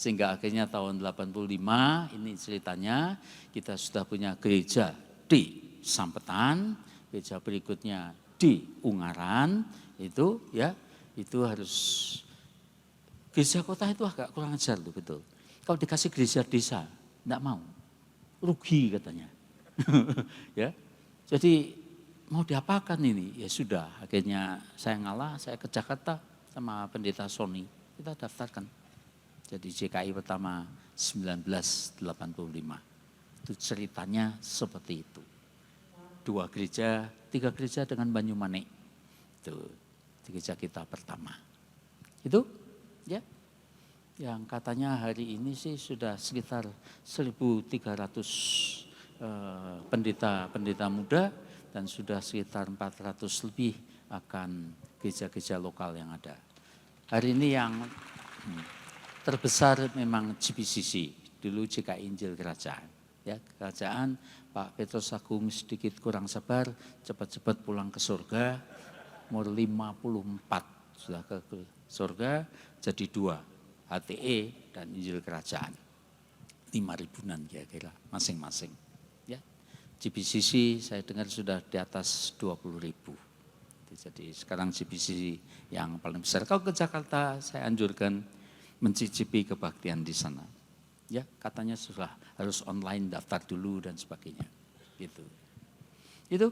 Sehingga akhirnya tahun 85 ini ceritanya kita sudah punya gereja di Sampetan, gereja berikutnya di Ungaran, itu ya itu harus gereja kota itu agak kurang ajar tuh betul. Kalau dikasih gereja desa enggak mau, rugi katanya. Ya, jadi mau diapakan ini? Ya sudah, akhirnya saya ngalah, saya ke Jakarta sama pendeta Sony, kita daftarkan. Jadi JKI pertama 1985. Itu ceritanya seperti itu. 2 gereja, 3 gereja dengan Banyumanik. Itu gereja kita pertama. Itu ya. Yang katanya hari ini sih sudah sekitar 1.300 pendeta muda dan sudah sekitar 400 lebih akan gereja-gereja lokal yang ada. Hari ini yang terbesar memang GBCC, dulu JKI Injil Kerajaan. Ya, kerajaan Pak Petrus Agung sedikit kurang sabar, cepat-cepat pulang ke surga, umur 54 sudah ke surga, jadi 2, HTE dan Injil Kerajaan. 5.000-an kira-kira masing-masing. Ya, GBCC saya dengar sudah di atas 20.000. Jadi sekarang GBCC yang paling besar. Kalau ke Jakarta saya anjurkan mencicipi kebaktian di sana. Ya, katanya sudah harus online, daftar dulu dan sebagainya. Gitu. Itu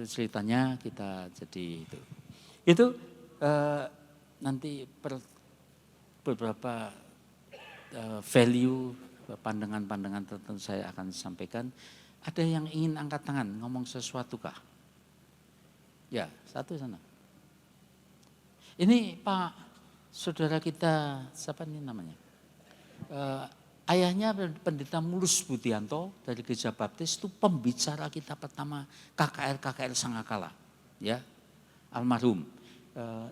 ceritanya kita jadi itu. Itu nanti beberapa value, pandangan-pandangan tertentu saya akan sampaikan. Ada yang ingin angkat tangan, ngomong sesuatu kah? Ya, satu sana. Ini Pak, saudara kita, siapa ini namanya? ayahnya Pendeta Mulus Budianto dari Gereja Baptis itu pembicara kita pertama KKR Sangakala, ya, almarhum.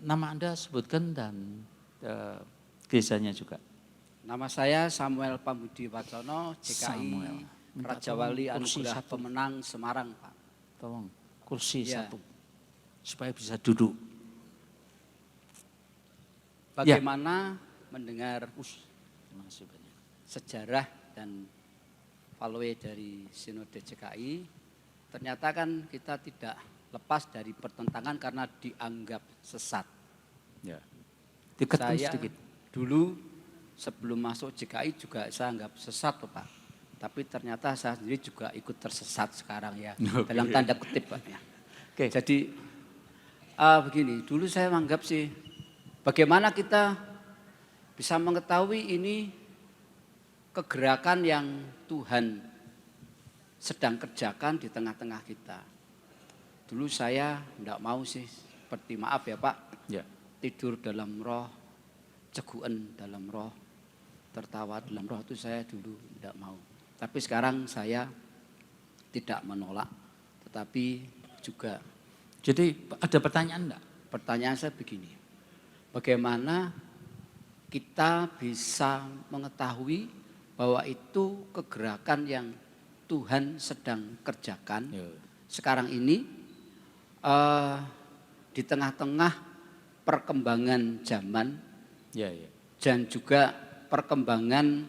Nama Anda sebutkan dan gerejanya juga. Nama saya Samuel Pambudi Wacana, JKI Samuel. Raja Wali Anugerah Pemenang Semarang, Pak. Tolong kursi Ya. satu supaya bisa duduk. Bagaimana mendengar Terima kasih banyak. sejarah dan value dari Sinode JKI, ternyata kan kita tidak lepas dari pertentangan karena dianggap sesat. Ya. Diketum Saya sedikit. dulu sebelum masuk JKI juga saya anggap sesat, Pak. Tapi ternyata saya sendiri juga ikut tersesat sekarang ya, dalam tanda kutip, Pak. Ya. Oke. Jadi begini, dulu saya menganggap sih, bagaimana kita bisa mengetahui ini kegerakan yang Tuhan sedang kerjakan di tengah-tengah kita. Dulu saya enggak mau sih, seperti maaf ya Pak, Ya. tidur dalam roh, ceguken dalam roh, tertawa dalam roh itu saya dulu enggak mau. Tapi sekarang saya tidak menolak, tetapi juga Jadi ada pertanyaan enggak? pertanyaan saya begini, bagaimana kita bisa mengetahui bahwa itu kegerakan yang Tuhan sedang kerjakan sekarang ini di tengah-tengah perkembangan zaman Ya, ya. dan juga perkembangan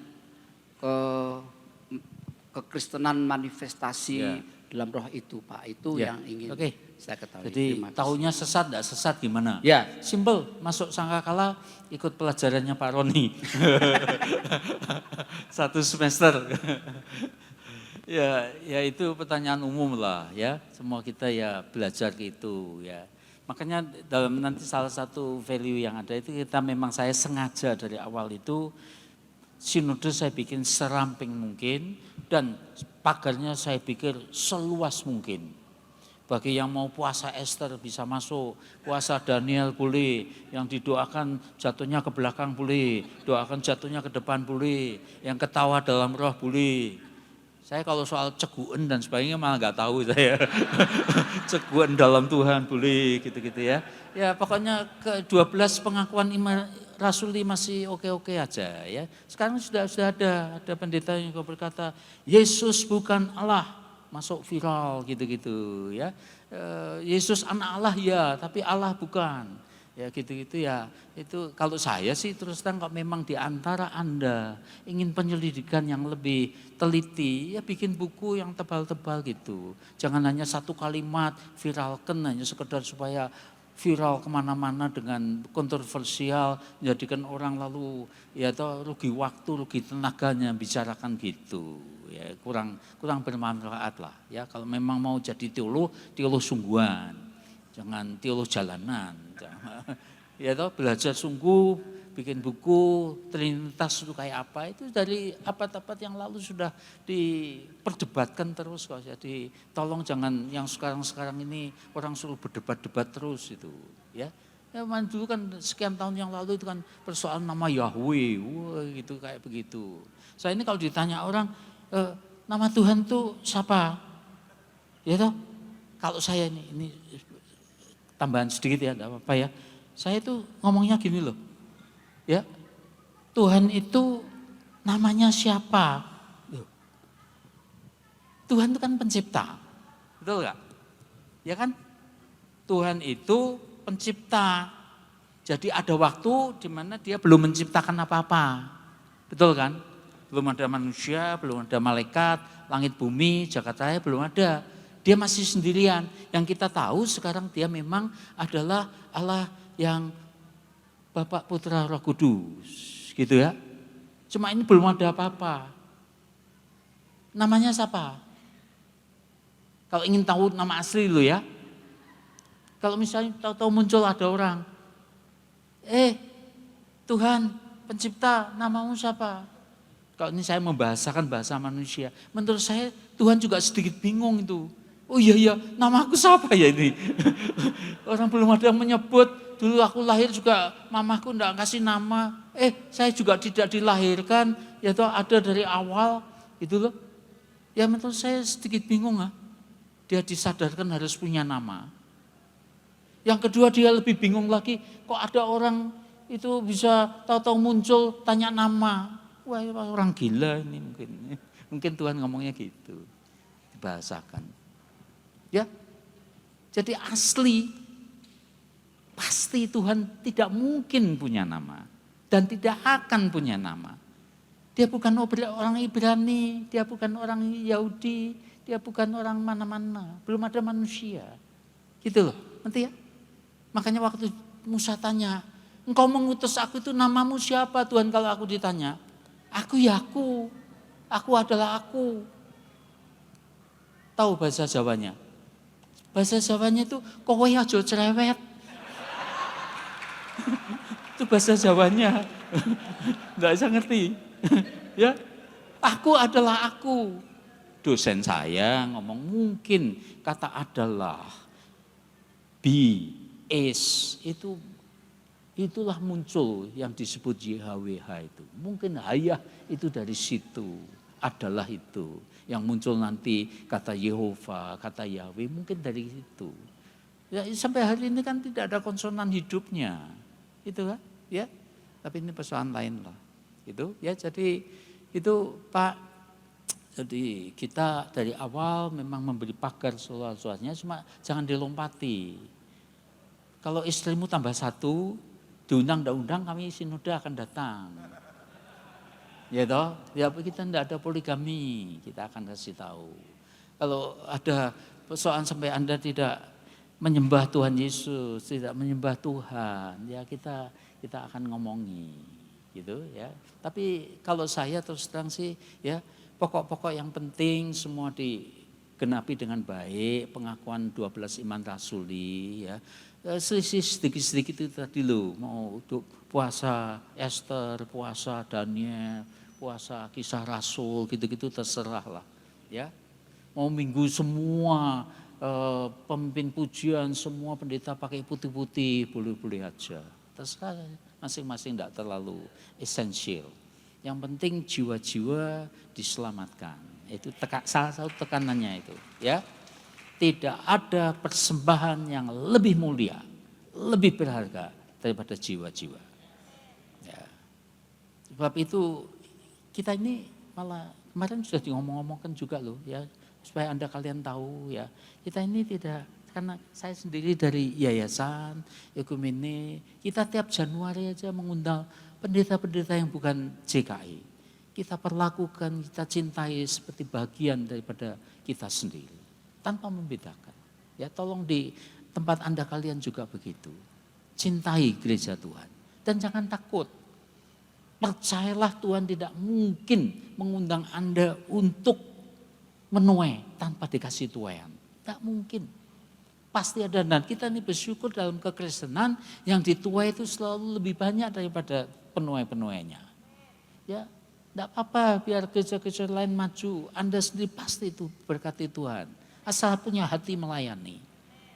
kekristenan manifestasi Ya. dalam roh itu, Pak. Itu Ya. yang ingin Oke. saya ketahui. Jadi Terima kasih. tahunya sesat enggak sesat gimana? Ya, Simpel, masuk Sangkakala ikut pelajarannya Pak Roni. 1 semester. Ya itu pertanyaan umum lah ya. Semua kita ya belajar gitu ya. Makanya dalam nanti salah satu value yang ada itu kita memang saya sengaja dari awal itu sinode saya bikin seramping mungkin dan pagarnya saya pikir seluas mungkin. Bagi yang mau puasa Esther bisa masuk, puasa Daniel boleh, yang didoakan jatuhnya ke belakang boleh, doakan jatuhnya ke depan boleh, yang ketawa dalam roh boleh. Saya kalau soal ceguan dan sebagainya malah nggak tahu saya. Ceguan dalam Tuhan boleh gitu-gitu ya. Ya pokoknya ke-12 pengakuan iman rasuli masih oke-oke aja ya. Sekarang sudah ada pendeta yang berkata Yesus bukan Allah. Masuk viral gitu-gitu ya. Yesus anak Allah ya, tapi Allah bukan. Ya gitu-gitu ya. Itu kalau saya sih terus terang kalau memang di antara Anda ingin penyelidikan yang lebih teliti, ya bikin buku yang tebal-tebal gitu. Jangan hanya satu kalimat viralkan hanya sekedar supaya viral kemana-mana dengan kontroversial, menjadikan orang lalu ya toh rugi waktu, rugi tenaganya bicarakan gitu. Ya kurang bermanfaat lah ya. Kalau memang mau jadi teolog sungguhan, jangan teolog jalanan. Ya toh belajar sungguh, bikin buku Trinitas itu kayak apa, itu dari abad-abad yang lalu sudah diperdebatkan terus kok. Jadi tolong jangan yang sekarang ini orang suruh berdebat-debat terus itu ya. Ya dulu kan sekian tahun yang lalu itu kan persoalan nama Yahweh, wah gitu kayak begitu. Saya ini kalau ditanya orang nama Tuhan tuh siapa? Ya toh, kalau saya ini tambahan sedikit ya, enggak apa-apa ya. Saya itu ngomongnya gini loh. Ya. Tuhan itu namanya siapa? Tuhan itu kan pencipta. Betul enggak? Ya kan? Tuhan itu pencipta. Jadi ada waktu di mana dia belum menciptakan apa-apa. Betul kan? Belum ada manusia, belum ada malaikat, langit bumi, jagat raya belum ada. Dia masih sendirian. Yang kita tahu sekarang dia memang adalah Allah yang Bapa, Putra, Roh Kudus. Gitu ya. Cuma ini belum ada apa-apa. Namanya siapa? Kalau ingin tahu nama asli lu ya. Kalau misalnya tahu-tahu muncul ada orang. Tuhan pencipta, namamu siapa? Kalau ini saya membahasakan bahasa manusia. Menurut saya Tuhan juga sedikit bingung itu. Oh iya, nama aku siapa ya ini? Orang belum ada yang menyebut. Dulu aku lahir juga mamaku enggak kasih nama. Saya juga tidak dilahirkan. ya toh ada dari awal itu loh. Ya menurut saya sedikit bingung dia disadarkan harus punya nama. Yang kedua dia lebih bingung lagi, kok ada orang itu bisa tahu-tahu muncul tanya nama. Wah orang gila ini mungkin. Mungkin Tuhan ngomongnya gitu, dibahasakan. Ya, jadi asli, pasti Tuhan tidak mungkin punya nama. Dan tidak akan punya nama. Dia bukan orang Ibrani, dia bukan orang Yahudi, dia bukan orang mana-mana, belum ada manusia. Gitu loh, nanti ya. Makanya waktu Musa tanya, engkau mengutus aku itu namamu siapa Tuhan kalau aku ditanya? Aku ya aku adalah aku. Tahu bahasa Jawanya? Bahasa Jawanya itu kowe aja cerewet. Itu bahasa Jawanya. Enggak bisa ngerti. Ya, aku adalah aku. Dosen saya ngomong mungkin kata adalah, be, is, itulah muncul yang disebut YHWH itu. Mungkin hayah itu dari situ, adalah itu. Yang muncul nanti kata Yehova, kata Yahweh mungkin dari situ. Ya, sampai hari ini kan tidak ada konsonan hidupnya. Itu kan, ya. Tapi ini persoalan lain lah. Itu ya, jadi itu Pak, jadi kita dari awal memang memberi pagar soal-soalnya, cuma jangan dilompati. Kalau istrimu tambah satu, diundang-undang kami sinode akan datang. Ya toh, ya kita tidak ada poligami, kita akan kasih tahu. Kalau ada persoalan sampai Anda tidak menyembah Tuhan Yesus, tidak menyembah Tuhan, ya kita akan ngomongi, gitu ya. Tapi kalau saya terus terang sih, ya pokok-pokok yang penting semua digenapi dengan baik, pengakuan 12 iman rasuli, ya. Selisih sedikit-sedikit itu tadi loh, mau untuk puasa Esther, puasa Daniel, puasa Kisah Rasul, gitu-gitu terserah lah, ya. Mau minggu semua pemimpin pujian, semua pendeta pakai putih-putih, boleh-boleh aja. Terserah masing-masing, tidak terlalu esensial. Yang penting jiwa-jiwa diselamatkan. Itu salah satu tekanannya itu, ya. Tidak ada persembahan yang lebih mulia, lebih berharga daripada jiwa-jiwa. Ya. Sebab itu kita ini malah kemarin sudah diomong-omongkan juga loh, ya, supaya kalian tahu ya. Kita ini tidak, karena saya sendiri dari yayasan Ekumene, kita tiap Januari aja mengundang pendeta-pendeta yang bukan JKI. Kita perlakukan, kita cintai seperti bagian daripada kita sendiri. Tanpa membedakan. Ya, tolong di tempat Anda kalian juga begitu. Cintai gereja Tuhan. Dan jangan takut. Percayalah Tuhan tidak mungkin mengundang Anda untuk menuai tanpa dikasih tuaian. Tak mungkin. Pasti ada, dan kita ini bersyukur dalam kekristenan yang dituai itu selalu lebih banyak daripada penuai-penuainya. Ya, tidak apa-apa biar gereja-gereja lain maju. Anda sendiri pasti itu berkati Tuhan. Asal punya hati melayani.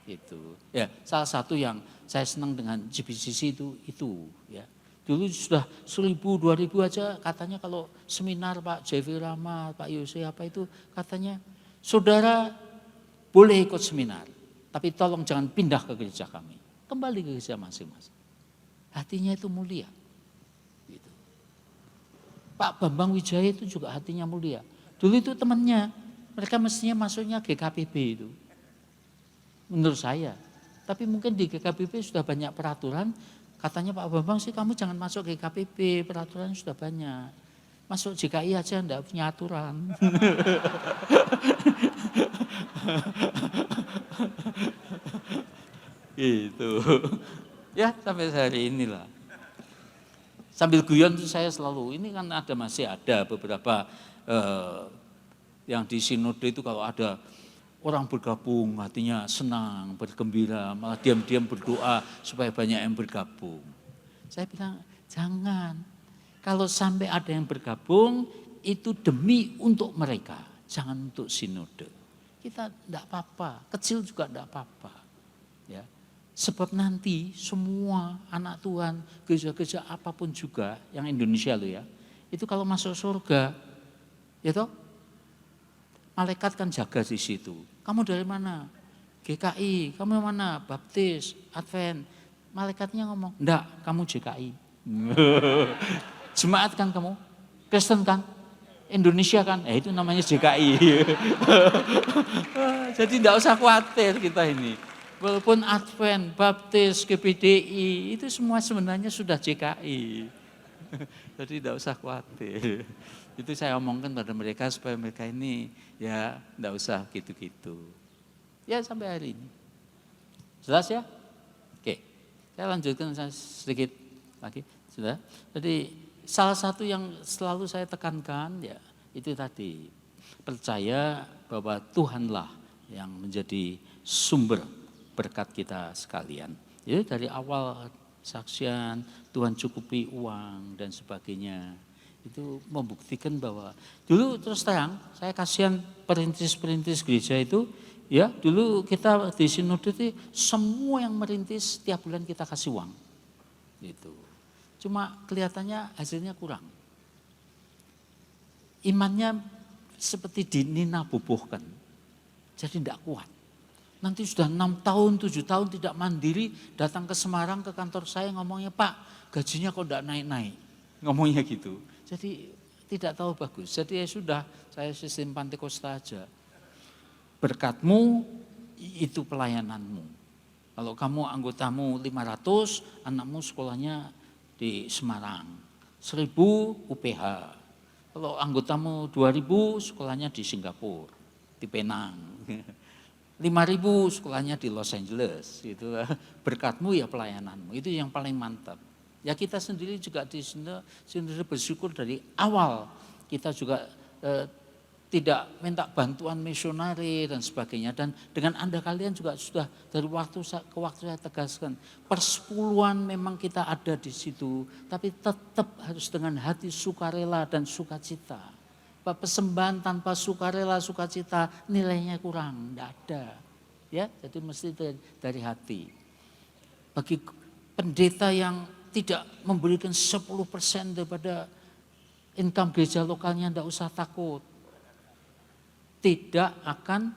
Itu. Ya, salah satu yang saya senang dengan GBCC itu ya. Dulu sudah 1000, 2000 aja katanya kalau seminar Pak JV Rama, Pak Yose apa itu katanya saudara boleh ikut seminar. Tapi tolong jangan pindah ke gereja kami. Kembali ke gereja masing-masing. Hatinya itu mulia. Gitu. Pak Bambang Wijaya itu juga hatinya mulia. Dulu itu temannya, mereka mestinya masuknya GKPB itu. Menurut saya. Tapi mungkin di GKPB sudah banyak peraturan. Katanya Pak Bambang sih kamu jangan masuk GKPB, peraturan sudah banyak. Masuk JKI aja enggak punya aturan. Gitu. Ya sampai hari inilah. Sambil guyon saya selalu, ini kan masih ada beberapa yang di sinode itu kalau ada orang bergabung hatinya senang, bergembira, malah diam-diam berdoa supaya banyak yang bergabung. Saya bilang jangan, kalau sampai ada yang bergabung itu demi untuk mereka, jangan untuk sinode. Kita tidak apa-apa, kecil juga tidak apa-apa. Ya. Sebab nanti semua anak Tuhan, gereja-gereja apapun juga, yang Indonesia loh ya, itu kalau masuk surga, ya toh, malaikat kan jaga di situ. Kamu dari mana? GKI. Kamu yang mana? Baptis, Advent. Malaikatnya ngomong, enggak, kamu JKI. Jemaat kan kamu? Kristen kan? Indonesia kan? Itu namanya JKI. Jadi enggak usah khawatir kita ini. Walaupun Advent, Baptis, GPDI, itu semua sebenarnya sudah JKI. Jadi tidak usah khawatir. Itu saya omongkan pada mereka supaya mereka ini ya tidak usah gitu-gitu. Ya sampai hari ini. Jelas ya? Oke, saya lanjutkan sedikit lagi. Sudah. Jadi salah satu yang selalu saya tekankan ya itu tadi. Percaya bahwa Tuhanlah yang menjadi sumber berkat kita sekalian. Jadi dari awal saksian, Tuhan cukupi uang dan sebagainya. Itu membuktikan bahwa dulu terus terang saya kasihan perintis-perintis gereja itu ya dulu kita di sinode itu semua yang merintis tiap bulan kita kasih uang. Gitu. Cuma kelihatannya hasilnya kurang. Imannya seperti dinina bubuhkan. Jadi tidak kuat. Nanti sudah 6 tahun, 7 tahun tidak mandiri, datang ke Semarang ke kantor saya ngomongnya, Pak gajinya kok tidak naik-naik. Ngomongnya gitu. Jadi tidak tahu bagus. Jadi ya sudah, saya sistem Pantekosta aja. Berkatmu itu pelayananmu. Kalau kamu anggotamu 500, anakmu sekolahnya di Semarang. 1000 UPH. Kalau anggotamu 2000, sekolahnya di Singapura, di Penang. 5.000 sekolahnya di Los Angeles, gitu. Berkatmu ya pelayananmu, itu yang paling mantap. Ya kita sendiri juga di sini bersyukur dari awal kita juga tidak minta bantuan misionari dan sebagainya. Dan dengan Anda kalian juga sudah dari waktu ke waktu saya tegaskan, persepuluhan memang kita ada di situ, tapi tetap harus dengan hati sukarela dan sukacita. Persembahan tanpa sukarela, sukacita nilainya kurang, tidak ada. Ya, jadi mesti dari hati. Bagi pendeta yang tidak memberikan 10% daripada income gereja lokalnya, tidak usah takut. Tidak akan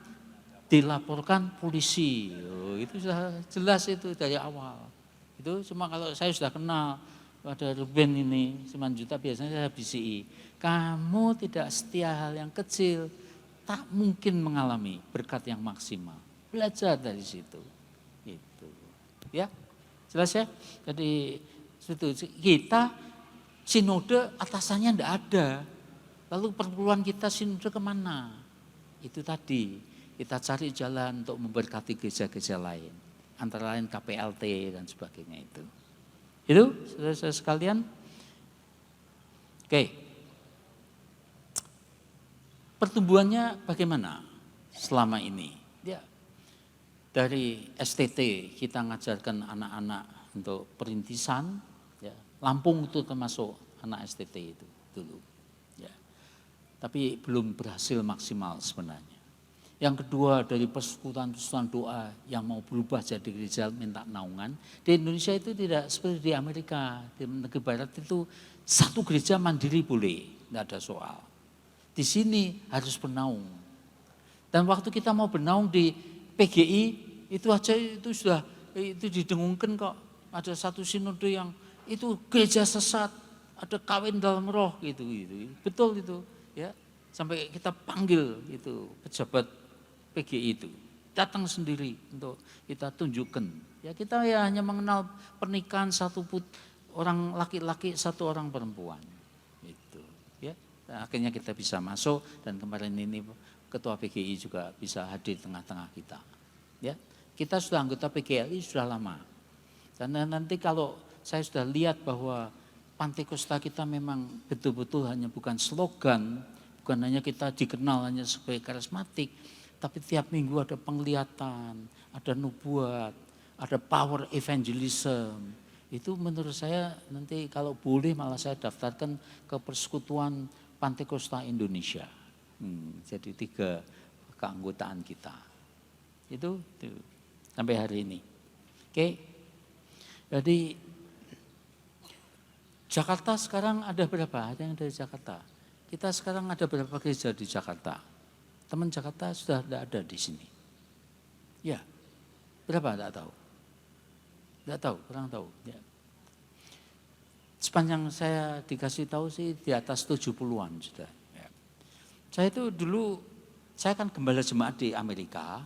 dilaporkan polisi. Itu sudah jelas itu dari awal. Itu cuma kalau saya sudah kenal pada Ruben ini 9 juta biasanya saya BCI. Kamu tidak setia hal yang kecil, tak mungkin mengalami berkat yang maksimal. Belajar dari situ. Gitu. Ya, jelas ya? Jadi kita sinode atasannya tidak ada. Lalu perpuluhan kita sinode kemana? Itu tadi, kita cari jalan untuk memberkati gereja-gereja lain. Antara lain KPLT dan sebagainya itu. Itu saudara-saudara sekalian. Oke. Pertumbuhannya bagaimana selama ini? Ya, dari STT kita ngajarkan anak-anak untuk perintisan. Ya, Lampung itu termasuk anak STT itu dulu. Ya, tapi belum berhasil maksimal sebenarnya. Yang kedua dari persekutuan doa yang mau berubah jadi gereja minta naungan. Di Indonesia itu tidak seperti di Amerika, di negeri barat itu satu gereja mandiri boleh, tidak ada soal. Di sini harus bernaung. Dan waktu kita mau bernaung di PGI itu aja itu sudah itu didengungkan kok. Ada satu sinode yang itu gereja sesat, ada kawin dalam roh gitu. Betul itu, ya. Sampai kita panggil itu pejabat PGI itu datang sendiri untuk kita tunjukkan. Ya kita ya hanya mengenal pernikahan orang laki-laki, satu orang perempuan. Itu, ya. Dan akhirnya kita bisa masuk dan kemarin ini ketua PGI juga bisa hadir tengah-tengah kita. Ya, kita sudah anggota PGLI sudah lama. Dan nanti kalau saya sudah lihat bahwa Pantekosta kita memang betul-betul hanya bukan slogan, bukan hanya kita dikenal hanya sebagai karismatik, tapi tiap minggu ada penglihatan, ada nubuat, ada power evangelism. Itu menurut saya nanti kalau boleh malah saya daftarkan ke Persekutuan Pantekosta Indonesia. Jadi 3 keanggotaan kita. Itu sampai hari ini. Oke. Jadi Jakarta sekarang ada berapa? Ada yang dari Jakarta. Kita sekarang ada berapa gereja di Jakarta? Teman Jakarta sudah tidak ada di sini. Ya, berapa? Tidak tahu. Tidak tahu, kurang tahu. Ya. Sepanjang saya dikasih tahu sih di atas 70-an sudah. Ya. Saya itu dulu, saya kan gembala jemaat di Amerika.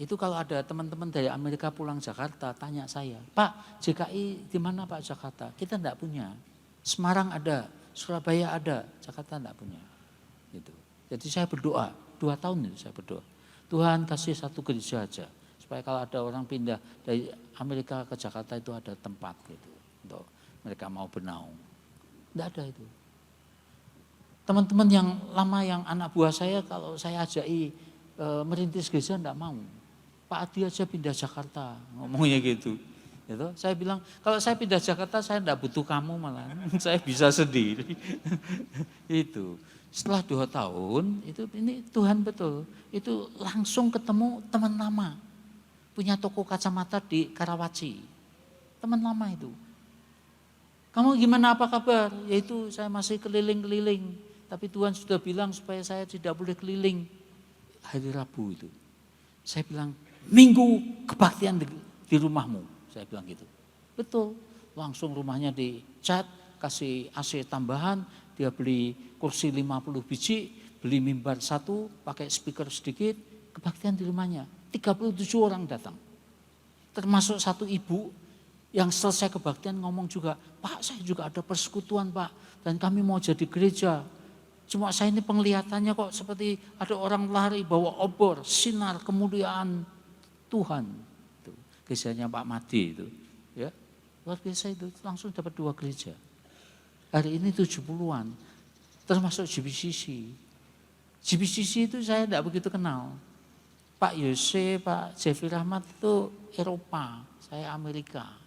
Itu kalau ada teman-teman dari Amerika pulang Jakarta, tanya saya, Pak, JKI di mana Pak Jakarta? Kita tidak punya. Semarang ada, Surabaya ada, Jakarta tidak punya. Gitu. Jadi saya berdoa, 2 tahun itu saya berdoa. Tuhan kasih satu gereja aja. Supaya kalau ada orang pindah dari Amerika ke Jakarta itu ada tempat gitu. Untuk mereka mau bernaung. Tidak ada itu. Teman-teman yang lama yang anak buah saya kalau saya ajai merintis gereja tidak mau. Pak Adi aja pindah Jakarta, ngomongnya gitu. Gitu. Saya bilang kalau saya pindah Jakarta saya tidak butuh kamu malah, saya bisa sendiri. Itu. Setelah 2 tahun itu ini Tuhan betul. Itu langsung ketemu teman lama. Punya toko kacamata di Karawaci. Teman lama itu. Kamu gimana, apa kabar? Yaitu saya masih keliling-keliling. Tapi Tuhan sudah bilang supaya saya tidak boleh keliling. Hari Rabu itu. Saya bilang, Minggu kebaktian di rumahmu. Saya bilang gitu. Betul. Langsung rumahnya dicat, kasih AC tambahan. Dia beli kursi 50 biji, beli mimbar 1, pakai speaker sedikit. Kebaktian di rumahnya. 37 orang datang. Termasuk satu ibu yang selesai kebaktian ngomong juga, Pak saya juga ada persekutuan Pak, dan kami mau jadi gereja. Cuma saya ini penglihatannya kok seperti ada orang lari bawa obor, sinar kemuliaan Tuhan. Itu, gerejanya Pak Madi itu. Ya, luar biasa itu, langsung dapat 2 gereja. Hari ini 70-an, termasuk GBCC. GBCC itu saya tidak begitu kenal. Pak Yose, Pak Jeffrey Rahmat itu Eropa, saya Amerika.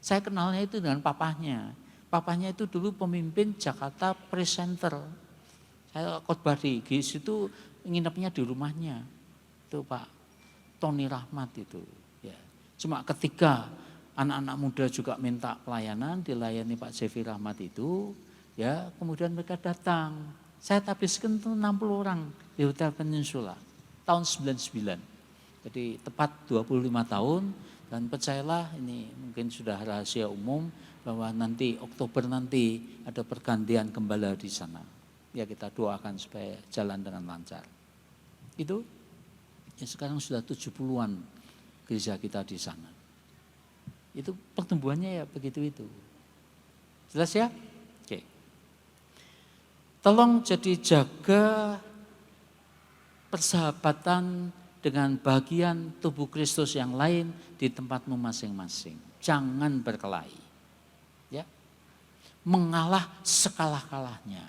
Saya kenalnya itu dengan papahnya. Papahnya itu dulu pemimpin Jakarta Press Center. Saya khotbah di GIS itu nginepnya di rumahnya. Itu Pak Tony Rahmat itu. Ya. Cuma ketika anak-anak muda juga minta pelayanan, dilayani Pak Jeffrey Rahmat itu, ya kemudian mereka datang. Saya habiskan itu 60 orang di Hotel Peninsula. Tahun 99. Jadi tepat 25 tahun dan percayalah ini mungkin sudah rahasia umum bahwa nanti Oktober nanti ada pergantian gembala di sana. Ya kita doakan supaya jalan dengan lancar. Itu ya sekarang sudah 70-an gereja kita di sana. Itu pertumbuhannya ya begitu itu. Jelas ya? Oke. Tolong jadi jaga persahabatan dengan bagian tubuh Kristus yang lain di tempatmu masing-masing. Jangan berkelahi. Ya. Mengalah sekalah-kalahnya.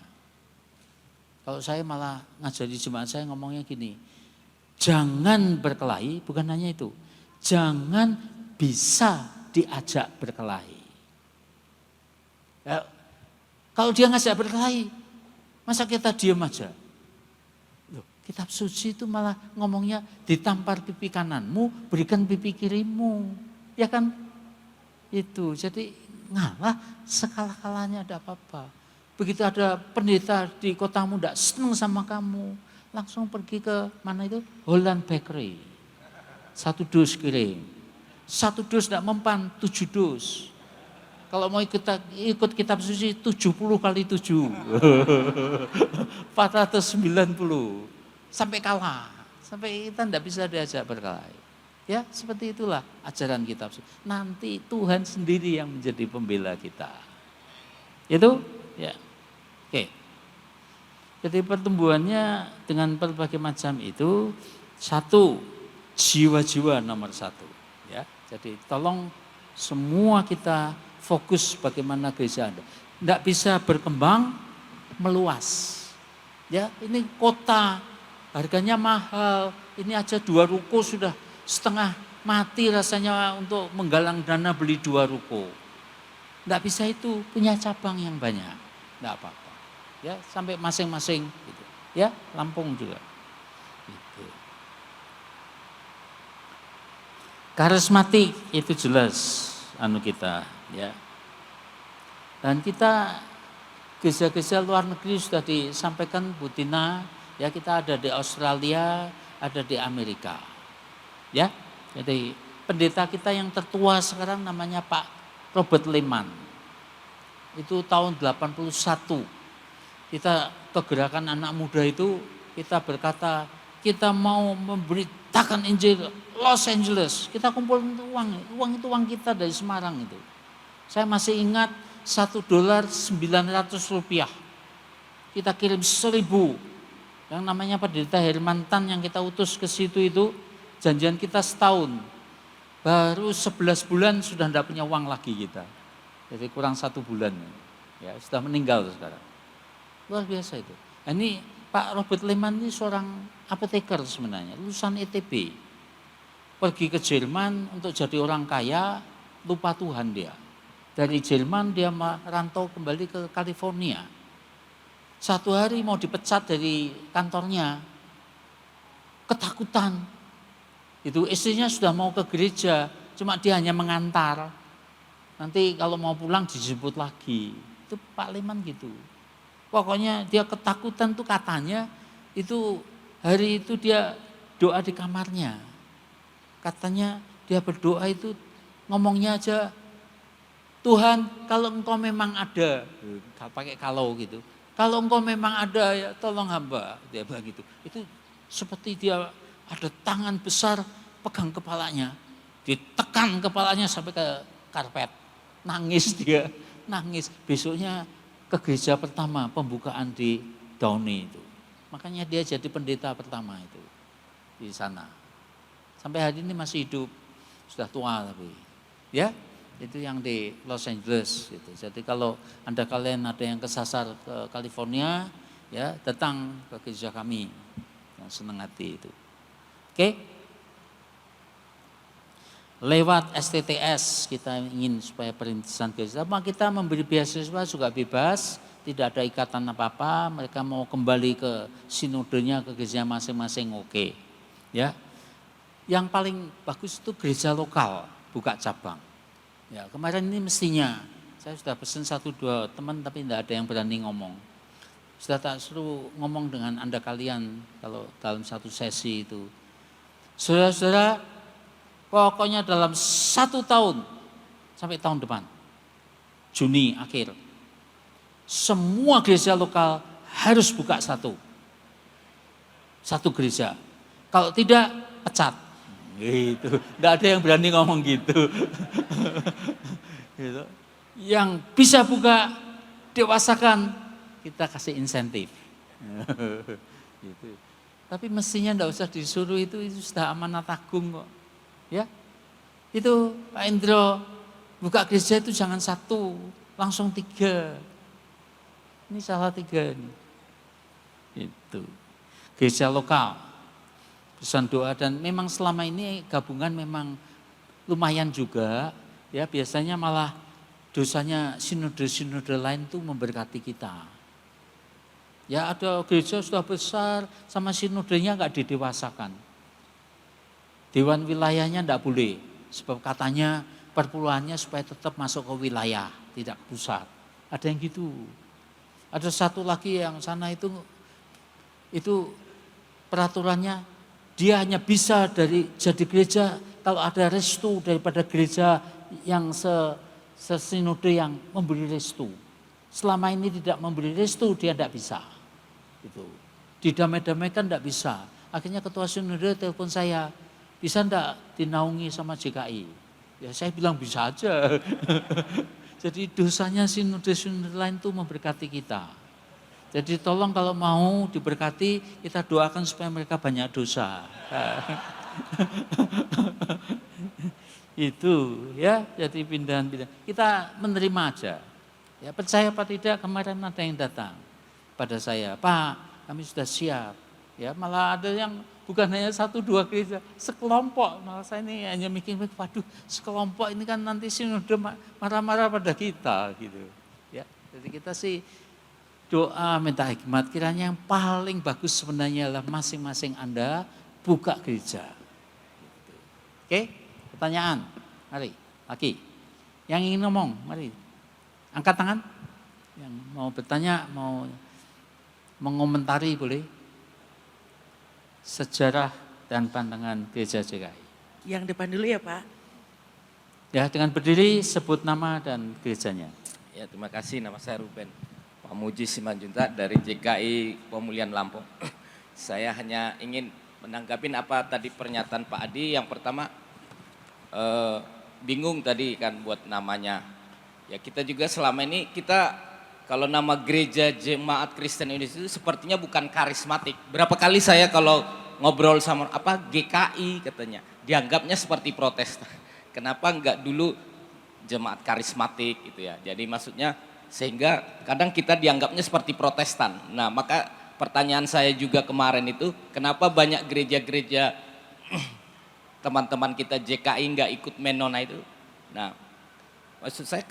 Kalau saya malah ngajari jemaat saya ngomongnya gini. Jangan berkelahi, bukan hanya itu. Jangan bisa diajak berkelahi. Ya, kalau dia ngajak berkelahi, masa kita diam aja? Kitab suci itu malah ngomongnya ditampar pipi kananmu, berikan pipi kirimu. Ya kan? Itu, jadi ngalah sekala-kalanya ada apa-apa. Begitu ada pendeta di kotamu tidak senang sama kamu, langsung pergi ke mana itu? Holland Bakery. 1 dus kirim. 1 dus tidak mempan, 7 dus. Kalau mau ikut kitab suci 70 kali 7. 490. Sampai kalah, sampai kita tidak bisa diajak berkelahi. Ya, seperti itulah ajaran kitab suci. Nanti Tuhan sendiri yang menjadi pembela kita. Itu, ya. Oke. Jadi pertumbuhannya dengan berbagai macam itu, 1, jiwa-jiwa nomor 1. Ya, jadi tolong semua kita fokus bagaimana gereja Anda. Tidak bisa berkembang meluas. Ya, ini kota. Harganya mahal, ini aja 2 ruko sudah setengah mati rasanya untuk menggalang dana beli 2 ruko. Tidak bisa itu, punya cabang yang banyak, tidak apa-apa. Ya, sampai masing-masing, gitu. Ya, Lampung juga. Gitu. Karismatik itu jelas, kita, ya. Dan kita gereja-gereja luar negeri sudah disampaikan Bu Tina, ya kita ada di Australia, ada di Amerika. Ya, jadi pendeta kita yang tertua sekarang namanya Pak Robert Lehman. Itu tahun 81. Kita kegerakan anak muda itu kita berkata kita mau memberitakan Injil Los Angeles. Kita kumpulin uang itu uang kita dari Semarang itu. Saya masih ingat $1 900. Kita kirim 1.000. Yang namanya pendeta Herman Tan yang kita utus ke situ itu janjian kita setahun. Baru 11 bulan sudah tidak punya uang lagi kita. Jadi kurang 1 bulan. Ya, sudah meninggal sekarang. Luar biasa itu. Nah, ini Pak Robert Lehman ini seorang apoteker sebenarnya, lulusan ITB. Pergi ke Jerman untuk jadi orang kaya, lupa Tuhan dia. Dari Jerman dia merantau kembali ke California. Satu hari mau dipecat dari kantornya, ketakutan. Itu istrinya sudah mau ke gereja, cuma dia hanya mengantar. Nanti kalau mau pulang dijemput lagi. Itu Pak Lehman gitu. Pokoknya dia ketakutan tuh katanya, itu hari itu dia doa di kamarnya. Katanya dia berdoa itu ngomongnya aja, Tuhan kalau engkau memang ada, pakai kalau gitu. Kalau engkau memang ada ya tolong hamba, dia bilang gitu. Itu seperti dia ada tangan besar pegang kepalanya, ditekan kepalanya sampai ke karpet. Nangis dia, nangis. Besoknya ke gereja pertama pembukaan di Downey itu. Makanya dia jadi pendeta pertama itu di sana. Sampai hari ini masih hidup, sudah tua tapi. Ya, itu yang di Los Angeles gitu. Jadi kalau kalian ada yang kesasar ke California, ya datang ke gereja kami yang senang hati itu. Oke? Lewat STTS kita ingin supaya perintisan gereja, kita memberi beasiswa juga bebas, tidak ada ikatan apa-apa. Mereka mau kembali ke sinodenya ke gereja masing-masing, oke. Ya, yang paling bagus itu gereja lokal buka cabang. Ya, kemarin ini mestinya saya sudah pesan 1-2 teman tapi tidak ada yang berani ngomong. Sudah tak suruh ngomong dengan Anda kalian kalau dalam satu sesi itu. Saudara-saudara, pokoknya dalam 1 tahun sampai tahun depan, Juni akhir, semua gereja lokal harus buka satu gereja. Kalau tidak, pecat. Gitu. Nggak ada yang berani ngomong gitu. Gitu. Yang bisa buka, dewasakan, kita kasih insentif. Gitu. Tapi mestinya enggak usah disuruh itu sudah amanat agung kok. Ya. Itu Pak Indro, buka gereja itu jangan 1, langsung 3. Ini salah 3 nih. Itu. Gereja lokal. Pesan doa dan memang selama ini gabungan memang lumayan juga, ya biasanya malah dosanya sinode-sinode lain tuh memberkati kita. Ya ada gereja sudah besar sama sinodenya nggak didewasakan. Dewan wilayahnya enggak boleh, sebab katanya perpuluhannya supaya tetap masuk ke wilayah, tidak pusat. Ada yang gitu. Ada satu lagi yang sana itu peraturannya dia hanya bisa jadi gereja kalau ada restu daripada gereja yang sesinode yang memberi restu. Selama ini tidak memberi restu dia tidak bisa. Gitu. Didamai-damaikan tidak bisa. Akhirnya ketua sinode telepon saya, bisa enggak dinaungi sama JKI? Ya saya bilang bisa aja. Jadi dosanya sinode-sinode lain itu memberkati kita. Jadi tolong kalau mau diberkati, kita doakan supaya mereka banyak dosa. Itu ya, jadi pindahan-pindahan. Kita menerima aja. Ya percaya apa tidak, kemarin ada yang datang pada saya, Pak kami sudah siap. Ya malah ada yang bukan hanya 1-2 gereja, sekelompok. Malah saya ini hanya mikir, waduh sekelompok ini kan nanti sinode marah-marah pada kita gitu. Ya, jadi kita sih doa minta hikmat, kiranya yang paling bagus sebenarnya adalah masing-masing Anda buka gereja. Oke, pertanyaan, mari, laki. Yang ingin ngomong, mari. Angkat tangan. Yang mau bertanya, mau mengomentari boleh. Sejarah dan pandangan gereja JKI. Yang depan dulu ya Pak. Ya, dengan berdiri sebut nama dan gerejanya. Ya, terima kasih. Nama saya Ruben Pamuji Simanjuntak dari JKI Pemulihan Lampung. Saya hanya ingin menanggapi apa tadi pernyataan Pak Adi. Yang pertama, bingung tadi kan buat namanya. Ya, kita juga selama ini kalau nama gereja Jemaat Kristen Indonesia itu sepertinya bukan karismatik. Berapa kali saya kalau ngobrol sama GKI katanya, dianggapnya seperti Protestan. Kenapa enggak dulu jemaat karismatik gitu ya. Jadi maksudnya sehingga kadang kita dianggapnya seperti Protestan. Nah, maka pertanyaan saya juga kemarin itu, kenapa banyak gereja-gereja teman-teman kita JKI enggak ikut Mennonite itu? Nah, maksud saya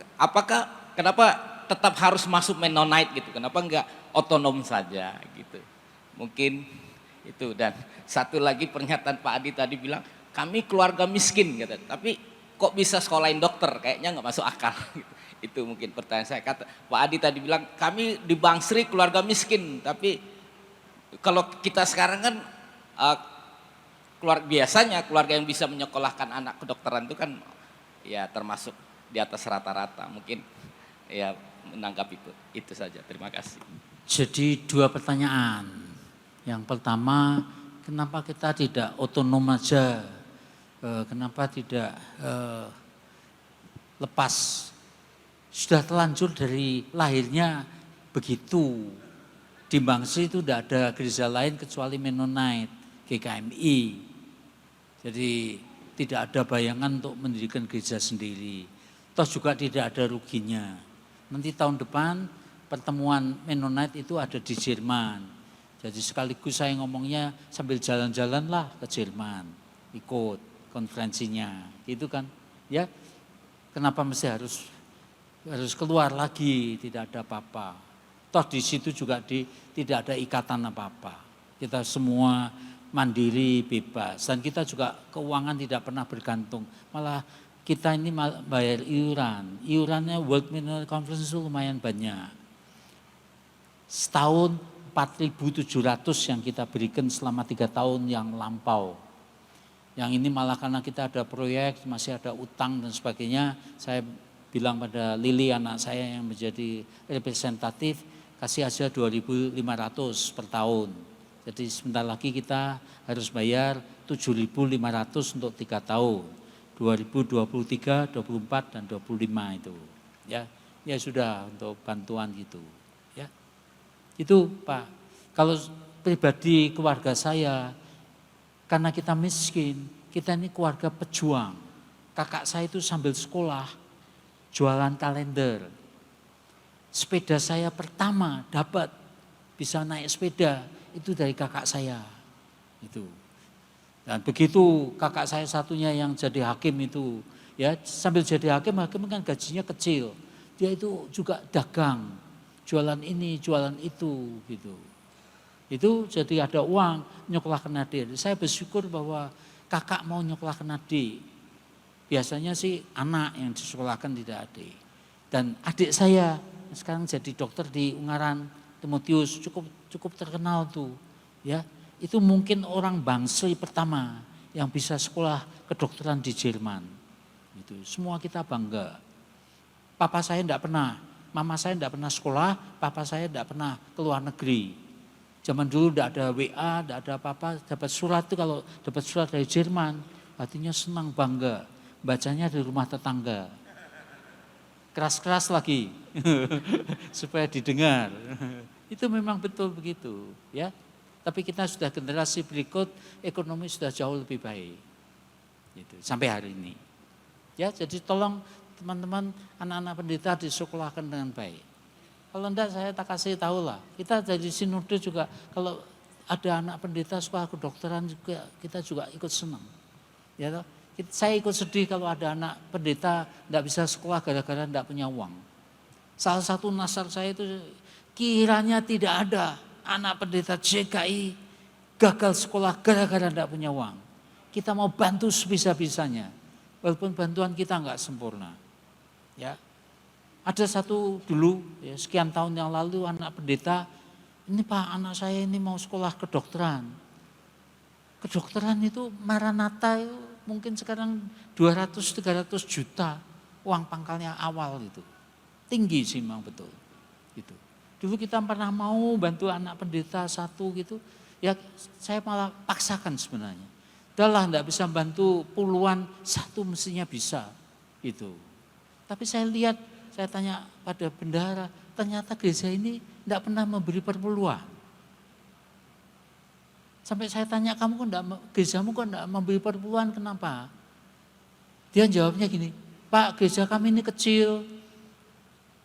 kenapa tetap harus masuk Mennonite gitu? Kenapa enggak otonom saja gitu? Mungkin itu. Dan satu lagi pernyataan Pak Adi tadi bilang, kami keluarga miskin gitu. Tapi kok bisa sekolahin dokter? Kayaknya nggak masuk akal. Itu mungkin pertanyaan saya. Pak Adi tadi bilang, kami di Bangsri keluarga miskin. Tapi kalau kita sekarang kan biasanya keluarga yang bisa menyekolahkan anak kedokteran itu kan ya termasuk di atas rata-rata. Mungkin ya menanggapi itu saja. Terima kasih. Jadi 2 pertanyaan. Yang pertama, kenapa kita tidak otonom aja? Kenapa tidak lepas? Sudah terlanjur dari lahirnya begitu. Di Bangsri itu tidak ada gereja lain kecuali Mennonite, GKMI. Jadi tidak ada bayangan untuk mendirikan gereja sendiri. Toh juga tidak ada ruginya. Nanti tahun depan pertemuan Mennonite itu ada di Jerman. Jadi sekaligus saya ngomongnya sambil jalan-jalan lah ke Jerman, ikut konferensinya, gitu kan? Ya, kenapa mesti harus keluar lagi, tidak ada apa-apa. Toh di situ juga tidak ada ikatan apa-apa. Kita semua mandiri, bebas, dan kita juga keuangan tidak pernah bergantung. Malah kita ini bayar iuran. Iurannya World Mennonite Conference itu lumayan banyak. Setahun 4.700 yang kita berikan selama 3 tahun yang lampau. Yang ini malah karena kita ada proyek, masih ada utang dan sebagainya, saya bilang pada Lili anak saya yang menjadi representatif, kasih aja 2.500 per tahun. Jadi sebentar lagi kita harus bayar 7.500 untuk 3 tahun. 2023, 24 dan 25 itu. Ya sudah untuk bantuan gitu. Ya. Itu Pak. Kalau pribadi keluarga saya, karena kita miskin, kita ini keluarga pejuang. Kakak saya itu sambil sekolah, jualan kalender. Sepeda saya pertama dapat bisa naik sepeda, itu dari kakak saya. Itu. Dan begitu kakak saya satunya yang jadi hakim itu, ya sambil jadi hakim kan gajinya kecil. Dia itu juga dagang, jualan ini, jualan itu gitu. Itu jadi ada uang nyekolahkan adik. Saya bersyukur bahwa kakak mau nyekolahkan adik. Biasanya sih anak yang disekolahkan tidak adik. Dan adik saya sekarang jadi dokter di Ungaran, Timotius, cukup terkenal tuh. Ya, itu mungkin orang Bangsri pertama yang bisa sekolah kedokteran di Jerman. Itu semua kita bangga. Papa saya tidak pernah, mama saya tidak pernah sekolah, papa saya tidak pernah ke luar negeri. Zaman dulu tidak ada WA, tidak ada apa-apa, dapat surat itu kalau dapat surat dari Jerman, hatinya senang bangga, bacanya di rumah tetangga. Keras-keras lagi, supaya didengar. Itu memang betul begitu, ya. Tapi kita sudah generasi berikut, ekonomi sudah jauh lebih baik, gitu, sampai hari ini. Ya, jadi tolong teman-teman, anak-anak pendeta disekolahkan dengan baik. Kalau enggak saya tak kasih tahu lah. Kita dari sinode juga kalau ada anak pendeta sekolah kedokteran juga kita juga ikut senang. Ya toh? Saya ikut sedih kalau ada anak pendeta enggak bisa sekolah gara-gara enggak punya uang. Salah satu nasar saya itu kiranya tidak ada anak pendeta JKI gagal sekolah gara-gara enggak punya uang. Kita mau bantu sebisa-bisanya. Walaupun bantuan kita enggak sempurna. Ya. Ada satu dulu, ya, sekian tahun yang lalu anak pendeta, ini Pak anak saya ini mau sekolah kedokteran. Kedokteran itu Maranatha itu mungkin sekarang 200-300 juta uang pangkalnya awal itu. Tinggi sih memang betul. Gitu. Dulu kita pernah mau bantu anak pendeta satu gitu, ya saya malah paksakan sebenarnya. Udahlah enggak bisa bantu puluhan, satu mestinya bisa gitu. Tapi saya lihat, saya tanya pada bendahara, ternyata gereja ini enggak pernah memberi perpuluhan. Sampai saya tanya, kamu kok enggak, gerejamu kok enggak memberi perpuluhan, kenapa? Dia jawabnya gini, Pak gereja kami ini kecil,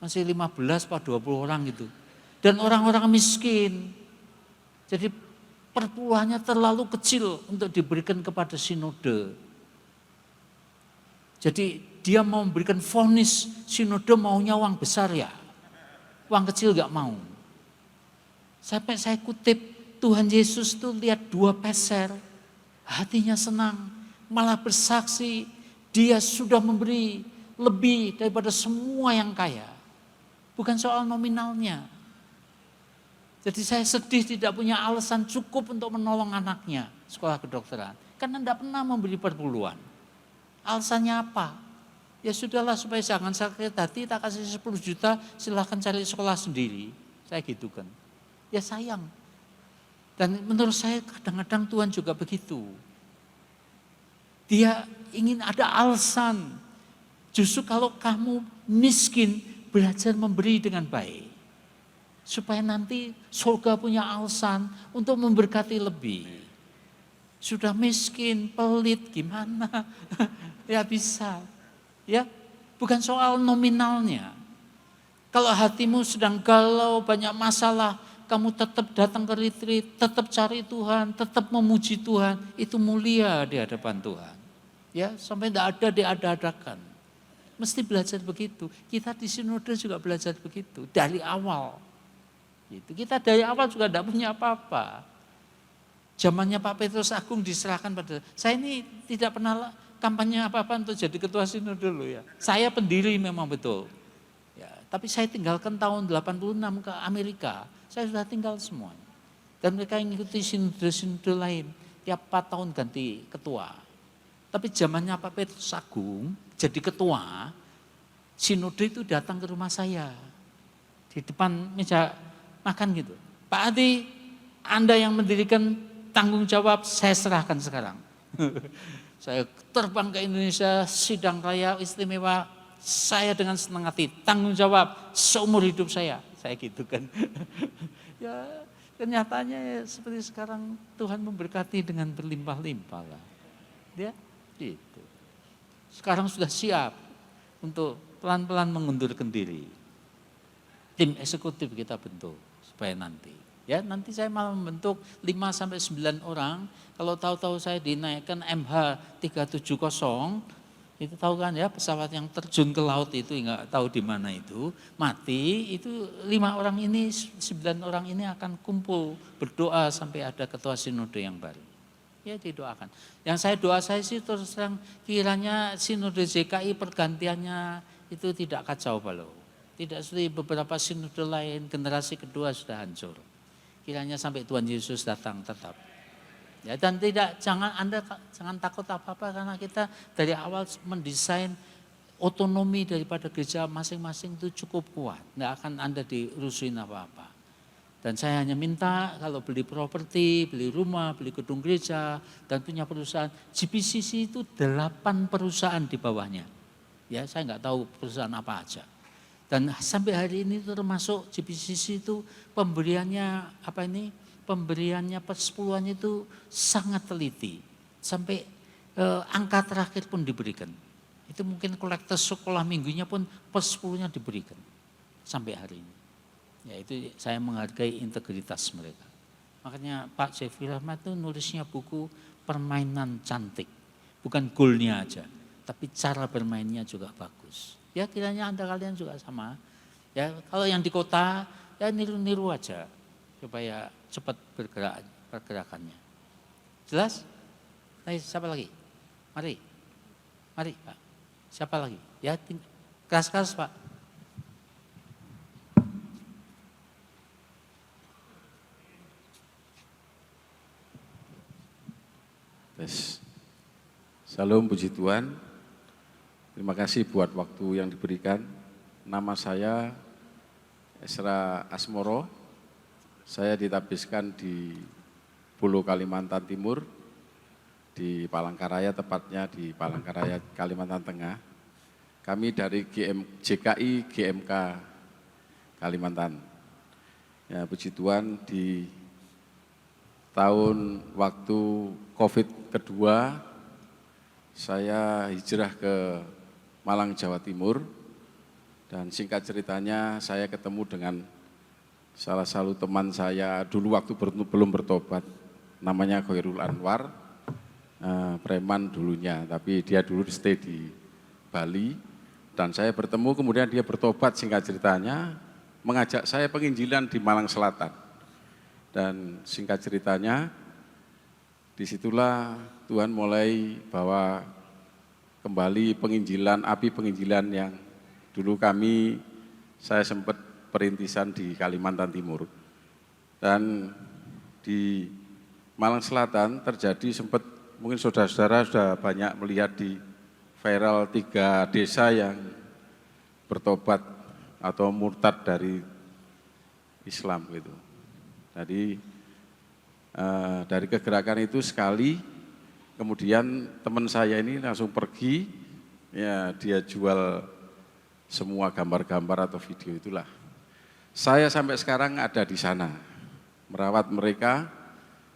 masih 15 atau 20 orang gitu. Dan orang-orang miskin. Jadi perpuluhannya terlalu kecil untuk diberikan kepada sinode. Jadi dia mau memberikan vonis, sinode maunya uang besar ya. Uang kecil gak mau. Sampai saya kutip, Tuhan Yesus tuh lihat 2 peser, hatinya senang, malah bersaksi, dia sudah memberi lebih daripada semua yang kaya. Bukan soal nominalnya. Jadi saya sedih tidak punya alasan cukup untuk menolong anaknya sekolah kedokteran. Karena tidak pernah memberi perpuluhan. Alasannya apa? Ya sudahlah supaya jangan sakit hati, tak kasih 10 juta silahkan cari sekolah sendiri. Saya gitu kan. Ya sayang. Dan menurut saya kadang-kadang Tuhan juga begitu. Dia ingin ada alasan. Justru kalau kamu miskin, belajar memberi dengan baik. Supaya nanti surga punya alasan untuk memberkati lebih. Sudah miskin, pelit, gimana? Ya bisa. Ya, bukan soal nominalnya. Kalau hatimu sedang galau, banyak masalah, kamu tetap datang ke retreat, tetap cari Tuhan, tetap memuji Tuhan, itu mulia di hadapan Tuhan. Ya, sampai tidak ada diada-adakan. Mesti belajar begitu. Kita di sinode juga belajar begitu dari awal. Gitu. Kita dari awal juga tidak punya apa-apa. Zamannya Pak Petrus Agung diserahkan pada saya, ini tidak pernah kampanye apa-apa untuk jadi ketua sinode dulu ya. Saya pendiri memang betul. Ya, tapi saya tinggalkan tahun 86 ke Amerika. Saya sudah tinggal semua. Dan mereka mengikuti sinode-sinode lain. Tiap 4 tahun ganti ketua. Tapi zamannya Pak Petrus Agung jadi ketua, sinode itu datang ke rumah saya. Di depan meja makan gitu. Pak Adi, Anda yang mendirikan, tanggung jawab saya serahkan sekarang. Saya terbang ke Indonesia, sidang raya istimewa, saya dengan senang hati, tanggung jawab seumur hidup saya gitu kan. Ya kenyataannya ya, seperti sekarang Tuhan memberkati dengan berlimpah-limpah lah. Ya gitu. Sekarang sudah siap untuk pelan-pelan mengundurkan diri. Tim eksekutif kita bentuk. Supaya nanti saya malah membentuk 5-9 orang. Kalau tahu-tahu saya dinaikkan MH370, itu tahu kan ya, pesawat yang terjun ke laut itu, nggak tahu di mana itu, mati, itu 5 orang ini, 9 orang ini akan kumpul berdoa sampai ada ketua sinode yang baru. Ya didoakan. Yang saya sih terus terang, kiranya sinode JKI pergantiannya itu tidak kacau balau. Tidak seperti beberapa sinode lain, generasi kedua sudah hancur. Kiranya sampai Tuhan Yesus datang tetap. Ya, dan Anda jangan takut apa-apa, karena kita dari awal mendesain otonomi daripada gereja masing-masing itu cukup kuat. Tidak akan Anda dirusuhin apa-apa. Dan saya hanya minta kalau beli properti, beli rumah, beli gedung gereja, dan punya perusahaan, GPCC itu 8 perusahaan di bawahnya. Ya, saya nggak tahu perusahaan apa aja. Dan sampai hari ini termasuk GPCC itu pemberiannya persepuluhannya itu sangat teliti. Sampai angka terakhir pun diberikan. Itu mungkin kolektor sekolah minggunya pun persepuluhnya diberikan sampai hari ini. Ya itu saya menghargai integritas mereka. Makanya Pak Jeffrey Rahmat itu nulisnya buku Permainan Cantik. Bukan goalnya aja, tapi cara bermainnya juga bagus. Ya kiranya Anda kalian juga sama. Ya kalau yang di kota ya niru-niru aja supaya cepat pergerakannya. Jelas? Siapa lagi? Mari Pak. Siapa lagi? Ya keras-keras Pak. Tes. Salam puji Tuhan. Terima kasih buat waktu yang diberikan. Nama saya Esra Asmoro. Saya ditabiskan di Pulau Kalimantan Timur, di Palangkaraya, tepatnya di Palangkaraya, Kalimantan Tengah. Kami dari JKI GMK Kalimantan. Ya, puji Tuhan, di tahun waktu COVID kedua, saya hijrah ke Malang, Jawa Timur. Dan singkat ceritanya, saya ketemu dengan salah satu teman saya dulu waktu belum bertobat, namanya Khairul Anwar, preman dulunya, tapi dia dulu stay di Bali. Dan saya bertemu, kemudian dia bertobat, singkat ceritanya, mengajak saya penginjilan di Malang Selatan. Dan singkat ceritanya, disitulah Tuhan mulai bawa kembali penginjilan, api penginjilan yang dulu saya sempat perintisan di Kalimantan Timur. Dan di Malang Selatan terjadi sempat, mungkin saudara-saudara sudah banyak melihat di viral 3 desa yang bertobat atau murtad dari Islam gitu. Jadi dari kegerakan itu sekali, kemudian teman saya ini langsung pergi, ya dia jual semua gambar-gambar atau video itulah. Saya sampai sekarang ada di sana, merawat mereka,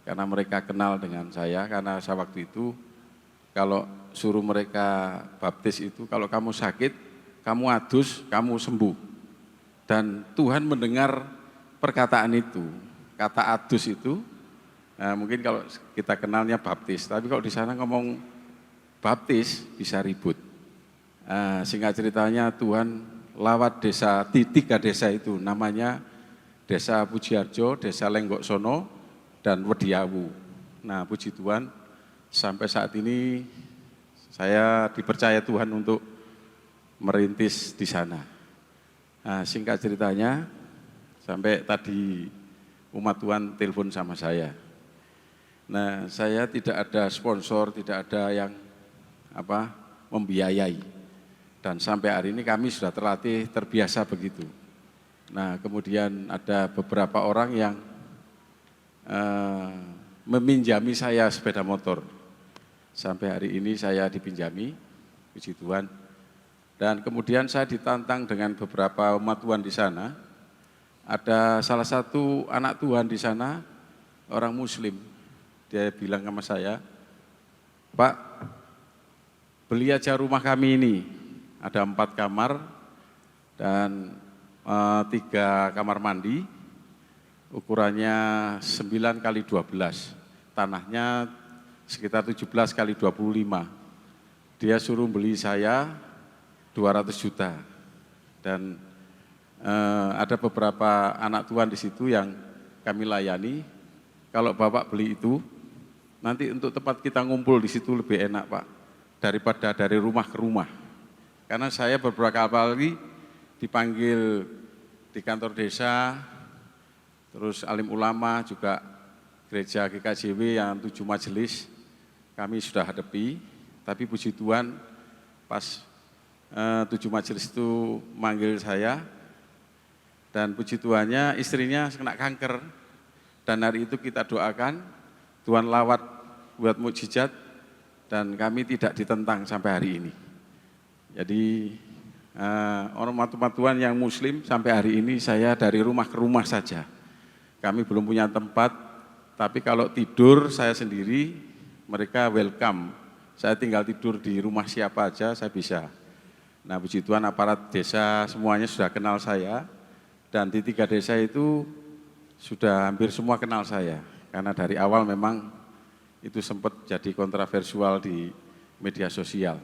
karena mereka kenal dengan saya, karena saya waktu itu kalau suruh mereka baptis itu, kalau kamu sakit, kamu adus, kamu sembuh. Dan Tuhan mendengar perkataan itu. Kata adus itu, nah mungkin kalau kita kenalnya baptis, tapi kalau di sana ngomong baptis bisa ribut. Singkat ceritanya Tuhan lawat desa, 3 desa itu, namanya Desa Pujiharjo, Desa Lenggoksono, dan Wediawu. Nah puji Tuhan, sampai saat ini saya dipercaya Tuhan untuk merintis di sana. Nah, singkat ceritanya, sampai tadi umat Tuhan telepon sama saya. Nah, saya tidak ada sponsor, tidak ada yang membiayai. Dan sampai hari ini kami sudah terlatih, terbiasa begitu. Nah, kemudian ada beberapa orang yang meminjami saya sepeda motor. Sampai hari ini saya dipinjami, puji Tuhan. Dan kemudian saya ditantang dengan beberapa umat Tuhan di sana. Ada salah satu anak Tuhan di sana, orang Muslim. Dia bilang sama saya, Pak, beli aja rumah kami ini. Ada 4 kamar dan 3 kamar mandi. Ukurannya 9 kali 12. Tanahnya sekitar 17 kali 25. Dia suruh beli saya 200 juta. Dan ada beberapa anak Tuhan di situ yang kami layani. Kalau Bapak beli itu, nanti untuk tempat kita ngumpul di situ lebih enak Pak, daripada dari rumah ke rumah. Karena saya beberapa kali dipanggil di kantor desa, terus alim ulama juga gereja GKJW yang 7 majelis, kami sudah hadapi. Tapi puji Tuhan, pas 7 majelis itu manggil saya, dan puji Tuhannya istrinya kena kanker, dan hari itu kita doakan, Tuhan lawat buat mukjizat, dan kami tidak ditentang sampai hari ini. Jadi orang umat Tuhan yang Muslim sampai hari ini saya dari rumah ke rumah saja. Kami belum punya tempat, tapi kalau tidur saya sendiri, mereka welcome. Saya tinggal tidur di rumah siapa aja saya bisa. Nah puji Tuhan aparat desa semuanya sudah kenal saya. Dan di 3 desa itu sudah hampir semua kenal saya. Karena dari awal memang itu sempat jadi kontroversial di media sosial.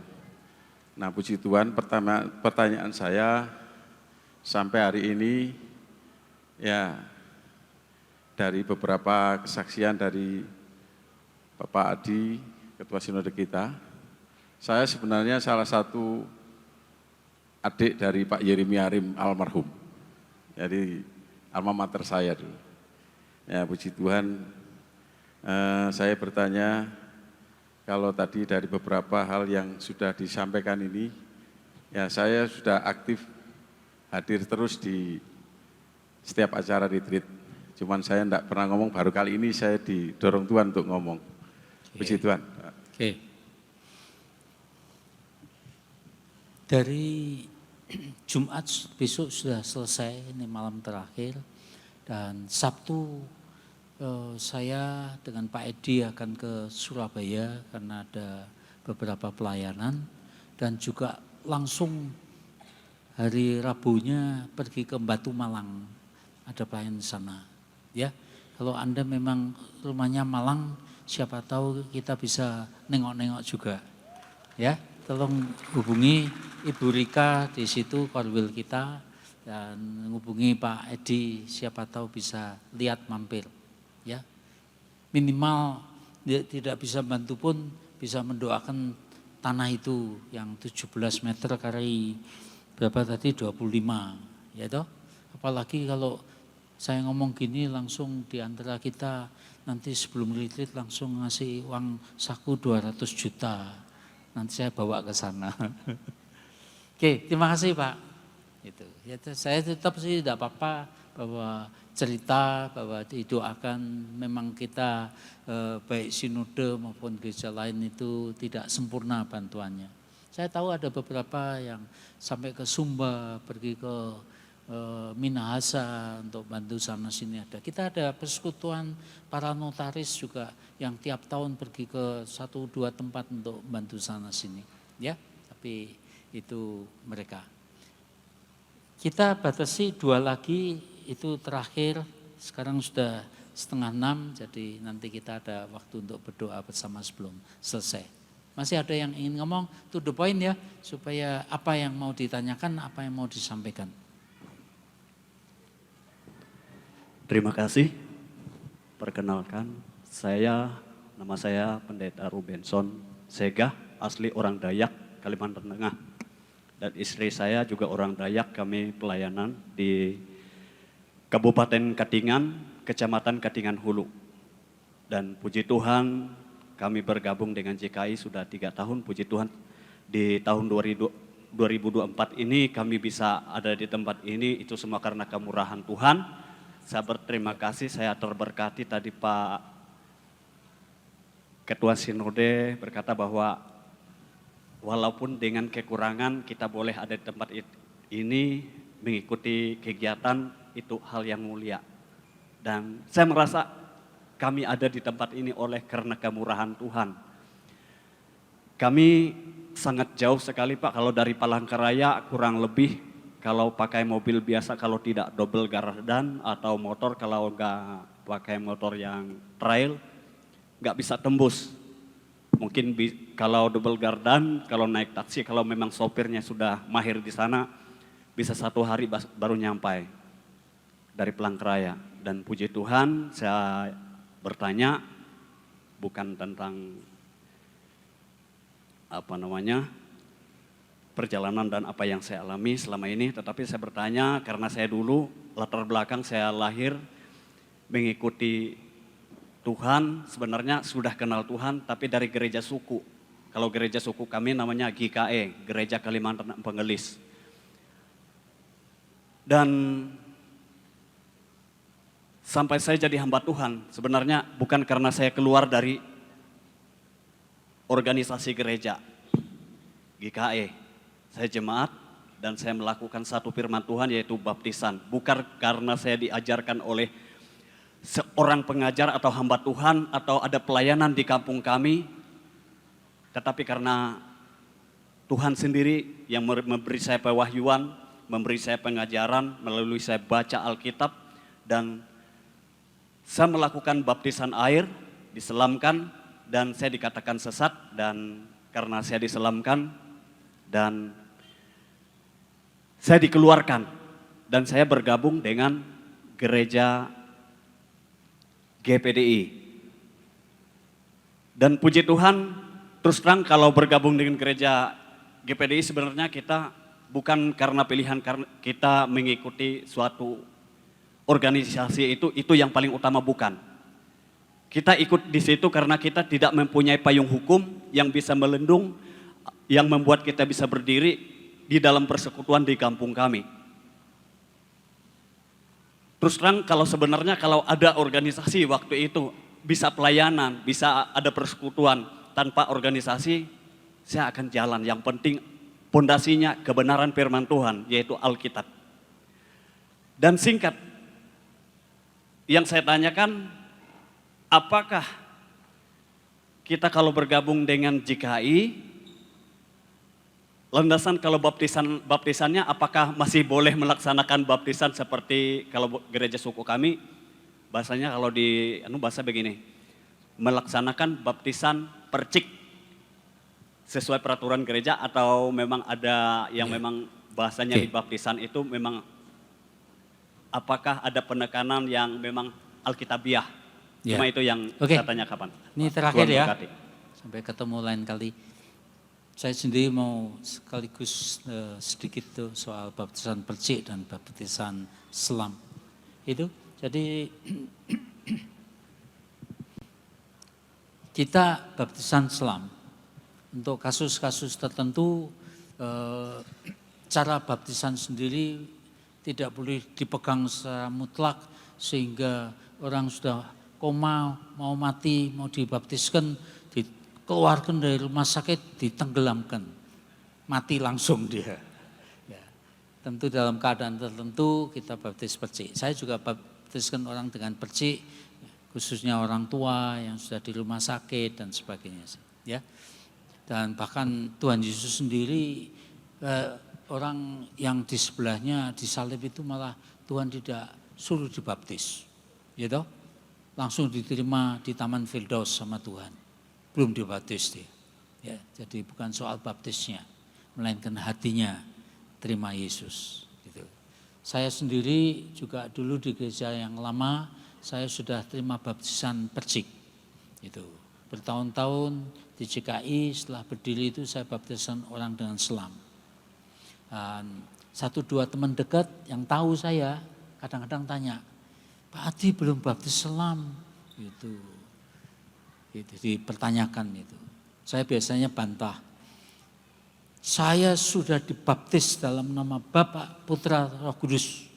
Nah puji Tuhan, pertanyaan saya sampai hari ini, ya dari beberapa kesaksian dari Bapak Adi, Ketua Sinode kita, saya sebenarnya salah satu adik dari Pak Yeremia Arim almarhum. Jadi alma mater saya dulu. Ya puji Tuhan, saya bertanya, kalau tadi dari beberapa hal yang sudah disampaikan ini, ya saya sudah aktif hadir terus di setiap acara retreat. Cuman saya enggak pernah ngomong, baru kali ini saya didorong Tuhan untuk ngomong. Puji Tuhan. Oke. Dari Jumat besok sudah selesai, ini malam terakhir. Dan Sabtu saya dengan Pak Edi akan ke Surabaya karena ada beberapa pelayanan. Dan juga langsung hari Rabunya pergi ke Batu Malang, ada pelayanan di sana. Ya, kalau Anda memang rumahnya Malang, siapa tahu kita bisa nengok-nengok juga. Ya, tolong hubungi Ibu Rika di situ, korwil kita, dan hubungi Pak Edi, siapa tahu bisa lihat mampir. Ya, minimal tidak bisa bantu pun bisa mendoakan tanah itu yang 17 meter kali berapa tadi 25, ya toh. Apalagi kalau saya ngomong gini langsung di antara kita nanti sebelum retreat langsung ngasih uang saku 200 juta. Nanti saya bawa ke sana. Oke, terima kasih Pak. Itu. Ya, saya tetap sih tidak apa-apa bahwa cerita bahwa didoakan memang kita baik sinode maupun gereja lain itu tidak sempurna bantuannya. Saya tahu ada beberapa yang sampai ke Sumba, pergi ke Minahasa untuk bantu sana sini ada. Kita ada persekutuan para notaris juga yang tiap tahun pergi ke 1-2 tempat untuk bantu sana sini. Ya, tapi itu mereka. Kita batasi 2 lagi, itu terakhir, sekarang sudah 5:30, jadi nanti kita ada waktu untuk berdoa bersama sebelum selesai. Masih ada yang ingin ngomong, to the point ya, supaya apa yang mau ditanyakan, apa yang mau disampaikan. Terima kasih. Perkenalkan, nama saya Pendeta Rubenson Segah, asli orang Dayak, Kalimantan Tengah. Dan istri saya juga orang Dayak, kami pelayanan di Kabupaten Katingan, Kecamatan Katingan Hulu. Dan puji Tuhan, kami bergabung dengan JKI sudah 3 tahun, puji Tuhan. Di tahun 2024 ini kami bisa ada di tempat ini, itu semua karena kemurahan Tuhan. Saya berterima kasih, saya terberkati tadi Pak Ketua Sinode berkata bahwa walaupun dengan kekurangan kita boleh ada di tempat ini mengikuti kegiatan, itu hal yang mulia. Dan saya merasa kami ada di tempat ini oleh karena kemurahan Tuhan. Kami sangat jauh sekali Pak, kalau dari Palangkaraya kurang lebih kalau pakai mobil biasa, kalau tidak double gardan atau motor, kalau enggak pakai motor yang trail, enggak bisa tembus. Mungkin kalau double gardan, kalau naik taksi, kalau memang sopirnya sudah mahir di sana, bisa 1 hari baru nyampai dari Palangkaraya. Dan puji Tuhan, saya bertanya, bukan tentang perjalanan dan apa yang saya alami selama ini, tetapi saya bertanya karena saya dulu latar belakang saya lahir mengikuti Tuhan, sebenarnya sudah kenal Tuhan tapi dari gereja suku. Kalau gereja suku kami namanya GKE, Gereja Kalimantan Penggelis. Dan sampai saya jadi hamba Tuhan, sebenarnya bukan karena saya keluar dari organisasi gereja GKE. Saya jemaat dan saya melakukan satu firman Tuhan yaitu baptisan. Bukan karena saya diajarkan oleh seorang pengajar atau hamba Tuhan atau ada pelayanan di kampung kami. Tetapi karena Tuhan sendiri yang memberi saya pewahyuan, memberi saya pengajaran melalui saya baca Alkitab. Dan saya melakukan baptisan air, diselamkan dan saya dikatakan sesat. Dan karena saya diselamkan dan saya dikeluarkan dan saya bergabung dengan gereja GPDI. Dan puji Tuhan, terus terang kalau bergabung dengan gereja GPDI sebenarnya kita bukan karena pilihan kita mengikuti suatu organisasi itu yang paling utama bukan. Kita ikut di situ karena kita tidak mempunyai payung hukum yang bisa melindung, yang membuat kita bisa berdiri di dalam persekutuan di kampung kami. Terus terang kalau sebenarnya kalau ada organisasi waktu itu bisa pelayanan, bisa ada persekutuan, tanpa organisasi saya akan jalan. Yang penting pondasinya kebenaran firman Tuhan, yaitu Alkitab. Dan singkat, yang saya tanyakan, apakah kita kalau bergabung dengan GKI, landasan kalau baptisannya apakah masih boleh melaksanakan baptisan seperti kalau gereja suku kami, bahasanya kalau di bahasa begini, melaksanakan baptisan percik sesuai peraturan gereja, atau memang ada yang memang bahasanya di baptisan itu memang apakah ada penekanan yang memang alkitabiah? Cuma itu yang saya tanya kapan. Ini terakhir Tuhan ya, berkati. sampai ketemu lain kali. Saya sendiri mau sekaligus sedikit tuh soal baptisan percik dan baptisan selam. Itu, jadi kita baptisan selam. Untuk kasus-kasus tertentu, cara baptisan sendiri tidak boleh dipegang secara mutlak sehingga orang sudah koma, mau mati, mau dibaptiskan, dikeluarkan dari rumah sakit, ditenggelamkan. Mati langsung dia. Ya. Tentu dalam keadaan tertentu kita baptis percik. Saya juga baptiskan orang dengan percik, khususnya orang tua yang sudah di rumah sakit dan sebagainya. Ya. Dan bahkan Tuhan Yesus sendiri, orang yang di sebelahnya disalib itu malah Tuhan tidak suruh dibaptis. Gitu? Langsung diterima di Taman Firdaus sama Tuhan. Belum dibaptis dia. Ya, jadi bukan soal baptisnya, melainkan hatinya terima Yesus. Gitu. Saya sendiri juga dulu di gereja yang lama, saya sudah terima baptisan percik. Gitu. Bertahun-tahun di GKI setelah berdiri itu saya baptisan orang dengan selam. Dan 1-2 teman dekat yang tahu saya kadang-kadang tanya, Pak Adi belum baptis selam, gitu dipertanyakan itu. Saya biasanya bantah, saya sudah dibaptis dalam nama Bapa, Putra, Roh Kudus,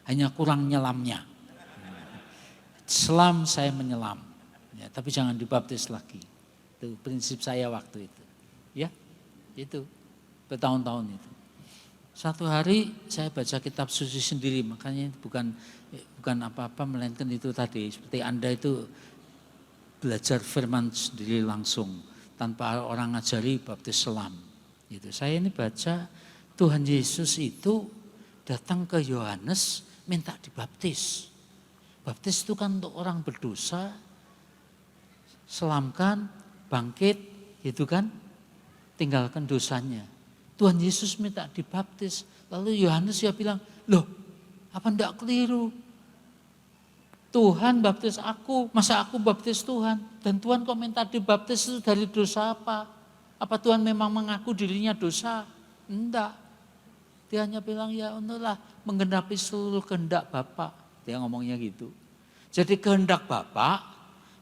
hanya kurang nyelamnya. Selam saya menyelam, ya, tapi jangan dibaptis lagi. Itu prinsip saya waktu itu, ya, itu bertahun-tahun itu. Satu hari saya baca kitab suci sendiri, makanya bukan apa-apa melainkan itu tadi, seperti Anda itu belajar firman sendiri langsung tanpa orang ngajari baptis selam. Gitu. Saya ini baca Tuhan Yesus itu datang ke Yohanes minta dibaptis. Baptis itu kan untuk orang berdosa, selamkan, bangkit, gitu kan, tinggalkan dosanya. Tuhan Yesus minta dibaptis, lalu Yohanes ya bilang, loh apa enggak keliru? Tuhan baptis aku, masa aku baptis Tuhan? Dan Tuhan kok minta dibaptis itu dari dosa apa? Apa Tuhan memang mengaku dirinya dosa? Enggak. Dia hanya bilang ya untuklah menggenapi seluruh kehendak Bapa. Dia ngomongnya gitu. Jadi kehendak Bapa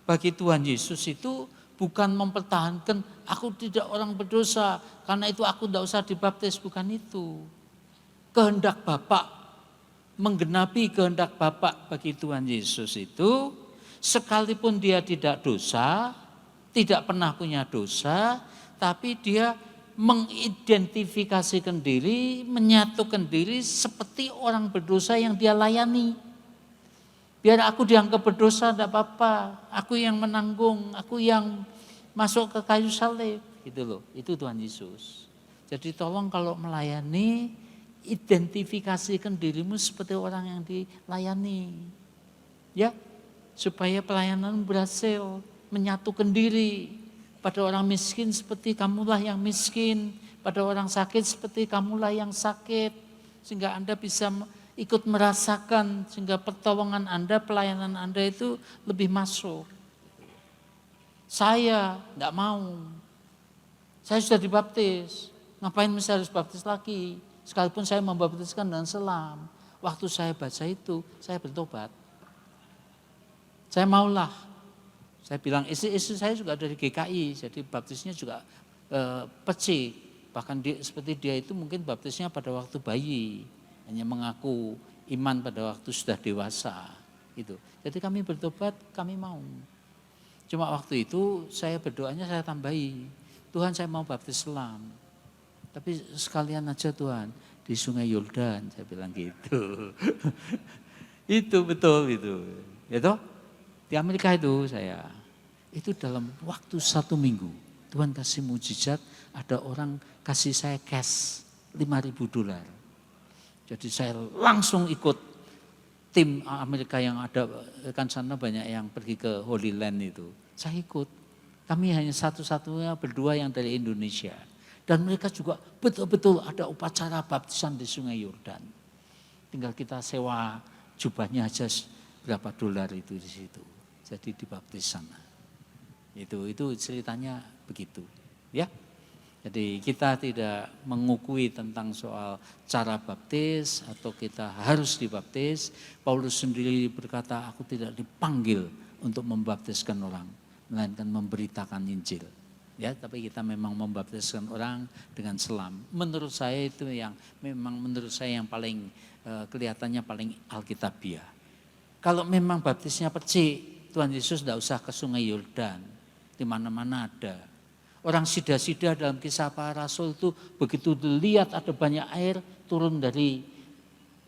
bagi Tuhan Yesus itu bukan mempertahankan aku tidak orang berdosa, karena itu aku tidak usah dibaptis, bukan itu. Kehendak Bapa, menggenapi kehendak Bapa bagi Tuhan Yesus itu, sekalipun dia tidak dosa, tidak pernah punya dosa, tapi dia mengidentifikasikan diri, menyatukan diri seperti orang berdosa yang dia layani. Biar aku dianggap berdosa tidak apa-apa, aku yang menanggung, aku yang masuk ke kayu salib, gitu loh. Itu Tuhan Yesus. Jadi tolong kalau melayani, identifikasikan dirimu seperti orang yang dilayani. Ya, supaya pelayanan berhasil, menyatukan diri. Pada orang miskin seperti kamulah yang miskin, pada orang sakit seperti kamulah yang sakit. Sehingga Anda bisa ikut merasakan, sehingga pertolongan Anda, pelayanan Anda itu lebih masuk. Saya tidak mau. Saya sudah dibaptis, ngapain mesti harus baptis lagi? Sekalipun saya membaptiskan dengan selam. Waktu saya baca itu, saya bertobat. Saya maulah Saya bilang istri saya juga dari GKI, jadi baptisnya juga pecik. Bahkan seperti dia itu mungkin baptisnya pada waktu bayi, hanya mengaku iman pada waktu sudah dewasa. Gitu. Jadi kami bertobat, kami mau. Cuma waktu itu saya berdoanya saya tambahi, Tuhan saya mau baptis Islam. Tapi sekalian aja Tuhan, di Sungai Yordan, saya bilang gitu. Itu betul itu. Itu di Amerika itu saya. Itu dalam waktu 1 minggu, Tuhan kasih mujizat, ada orang kasih saya cash $5.000. Jadi saya langsung ikut tim Amerika yang ada, kan sana banyak yang pergi ke Holy Land itu. Saya ikut. Kami hanya satu-satunya berdua yang dari Indonesia. Dan mereka juga betul-betul ada upacara baptisan di Sungai Yordan. Tinggal kita sewa jubahnya aja berapa dolar itu di situ. Jadi dibaptis sana. Itu ceritanya begitu. Ya. Jadi kita tidak mengukui tentang soal cara baptis atau kita harus dibaptis. Paulus sendiri berkata, aku tidak dipanggil untuk membaptiskan orang, melainkan memberitakan Injil. Ya, tapi kita memang membaptiskan orang dengan selam. Menurut saya itu yang memang menurut saya yang paling kelihatannya paling alkitabiah. Kalau memang baptisnya pecik, Tuhan Yesus tidak usah ke Sungai Yordan, di mana-mana ada. Orang sida-sida dalam Kisah Para Rasul itu begitu dilihat ada banyak air turun dari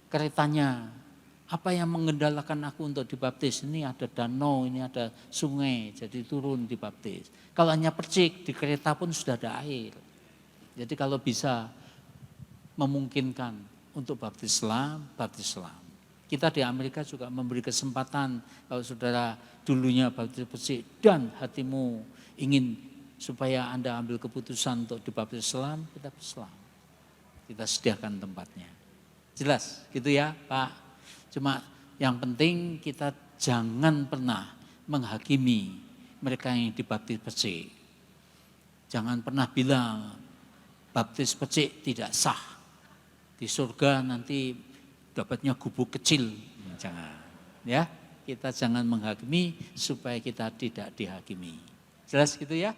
keretanya. Apa yang mengendalikan aku untuk dibaptis? Ini ada danau, ini ada sungai, jadi turun dibaptis. Kalau hanya percik, di kereta pun sudah ada air. Jadi kalau bisa memungkinkan untuk baptis Islam, baptis Islam. Kita di Amerika juga memberi kesempatan kalau saudara dulunya baptis percik dan hatimu ingin supaya Anda ambil keputusan untuk dibaptis Islam, kita Islam. Kita sediakan tempatnya. Jelas gitu ya Pak. Cuma yang penting kita jangan pernah menghakimi mereka yang dibaptis pecik. Jangan pernah bilang baptis pecik tidak sah. Di surga nanti dapatnya gubuk kecil. Jangan. Ya, kita jangan menghakimi supaya kita tidak dihakimi. Jelas gitu ya?